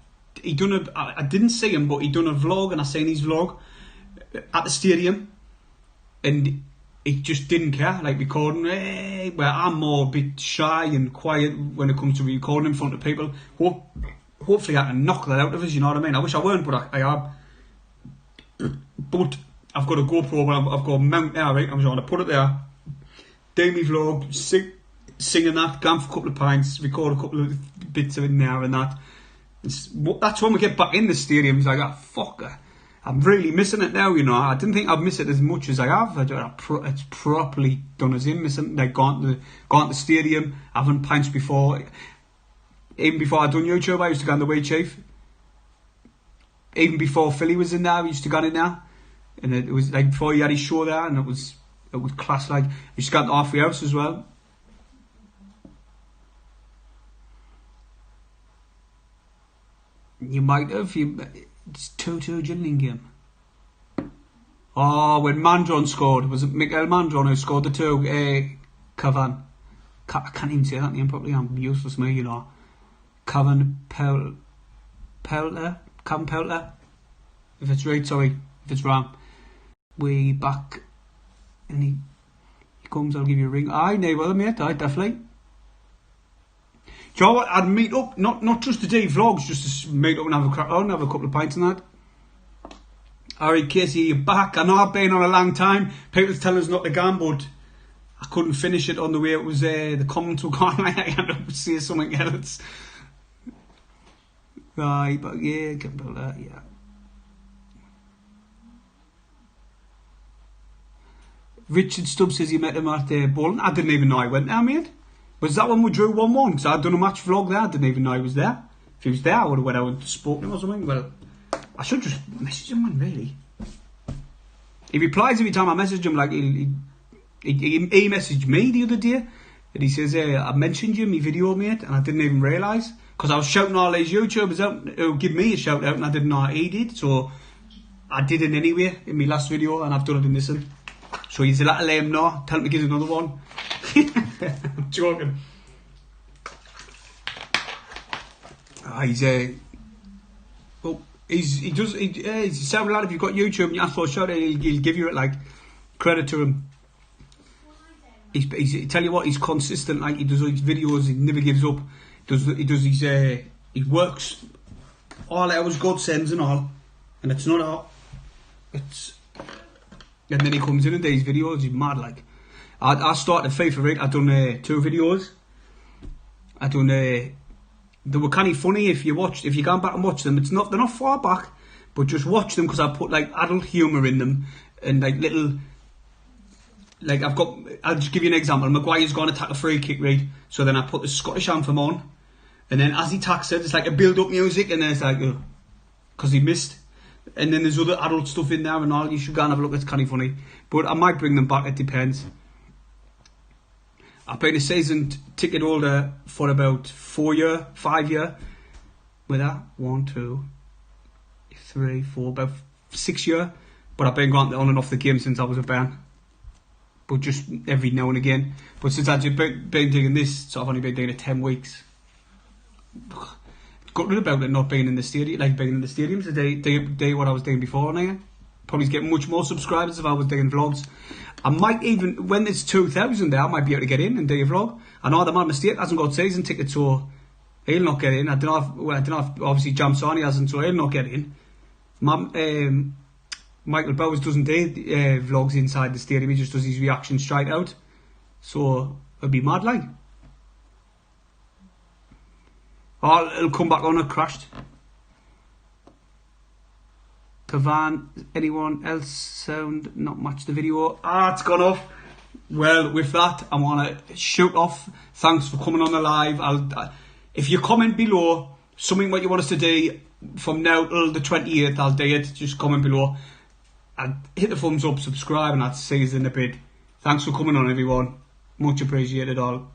didn't see him, but he done a vlog, and I seen his vlog at the stadium, and he just didn't care, like recording. Where I'm more a bit shy and quiet when it comes to recording in front of people. Hopefully I can knock that out of us. You know what I mean? I wish I weren't, but I am. But I've got a GoPro, I've got a mount there, right? I'm just going to put it there, do my vlog, singing that, go for a couple of pints, record a couple of bits of it now and that. That's when we get back in the stadium. It's like, fuck, I'm really missing it now, you know. I didn't think I'd miss it as much as I have. It's properly done as in missing, like going to the stadium, having pints before. Even before I'd done YouTube, I used to go on the Way Chief. Even before Philly was in there, I used to go in there, and it was like before he had his show there, and it was class. Like, I used to go to Halfway House as well. You might have. It's 2-2 Gillingham. Oh, when Mandron scored, was it Miguel Mandron who scored the 2? Cavan. I can't even say that name properly. I'm useless, me, you know. Cavan Pelter. Cam Pelter, if it's right, sorry, if it's wrong. Way back, and he comes, I'll give you a ring. Aye, neighbour, mate, aye, definitely. Do you know what, I'd meet up, not just to do vlogs, just to meet up and have a crack on, have a couple of pints and that. Alright, Casey, you're back. I know I've been on a long time. People tell us not to go, but I couldn't finish it on the way it was the comments were gone. I had to say something else. Right, but yeah, get about that, yeah. Richard Stubbs says he met him at Bowling. I didn't even know I went there, mate. Was that when we drew 1-1? Because I'd done a match vlog there. I didn't even know he was there. If he was there, I would have went out and spoken to him or something. Well, I should just message him, man, really. He replies every time I message him. Like, he messaged me the other day. And he says, I mentioned you in my video, mate. And I didn't even realise. Because I was shouting all these YouTubers out who give me a shout out. And I didn't know he did. So, I did it anyway in my last video. And I've done it in this one. So he's a little lame now. Tell him to give us another one. I'm joking. He's a sound lad. If you've got YouTube and you ask for a shout out, he'll give you it. Like, credit to him. He's tell you what, he's consistent. Like, he does his videos. He never gives up. He works all hours, God sends and all. And it's not all. And then he comes in and does videos. He's mad. Like, I started FIFA 8. I done 2 videos. I done they were kind of funny if you go back and watch them. They're not far back, but just watch them because I put like adult humour in them and like little. Like I'll just give you an example. Maguire's going to attack a free kick, right? So then I put the Scottish anthem on, and then as he attacks it, it's like a build-up music, and then it's like, because he missed. And then there's other adult stuff in there and all. You should go and have a look. It's kind of funny. But I might bring them back. It depends. I've been a season ticket holder for about 5 years. With that, 1, 2, 3, 4, about 6 years. But I've been going on and off the game since I was a bairn. But just every now and again. But since I've been doing this, so I've only been doing it 10 weeks. Got rid about it not being in the stadium, like being in the stadiums the day what I was doing before now. Probably getting much more subscribers if I was doing vlogs. I might even, when it's 2,000 there, I might be able to get in and do a vlog. I know the man Mistake hasn't got season tickets, so he'll not get in. I don't know if obviously Jamsani hasn't, so he'll not get in. Michael Bowers doesn't do vlogs inside the stadium, he just does his reactions straight out. So it'll be mad like. Oh, it'll come back on, it crashed. Kavan, anyone else sound not match the video? It's gone off. Well, with that, I want to shoot off. Thanks for coming on the live. If you comment below something what you want us to do from now till the 28th, I'll do it. Just comment below. And hit the thumbs up, subscribe, and I'll see you in a bit. Thanks for coming on, everyone. Much appreciated all.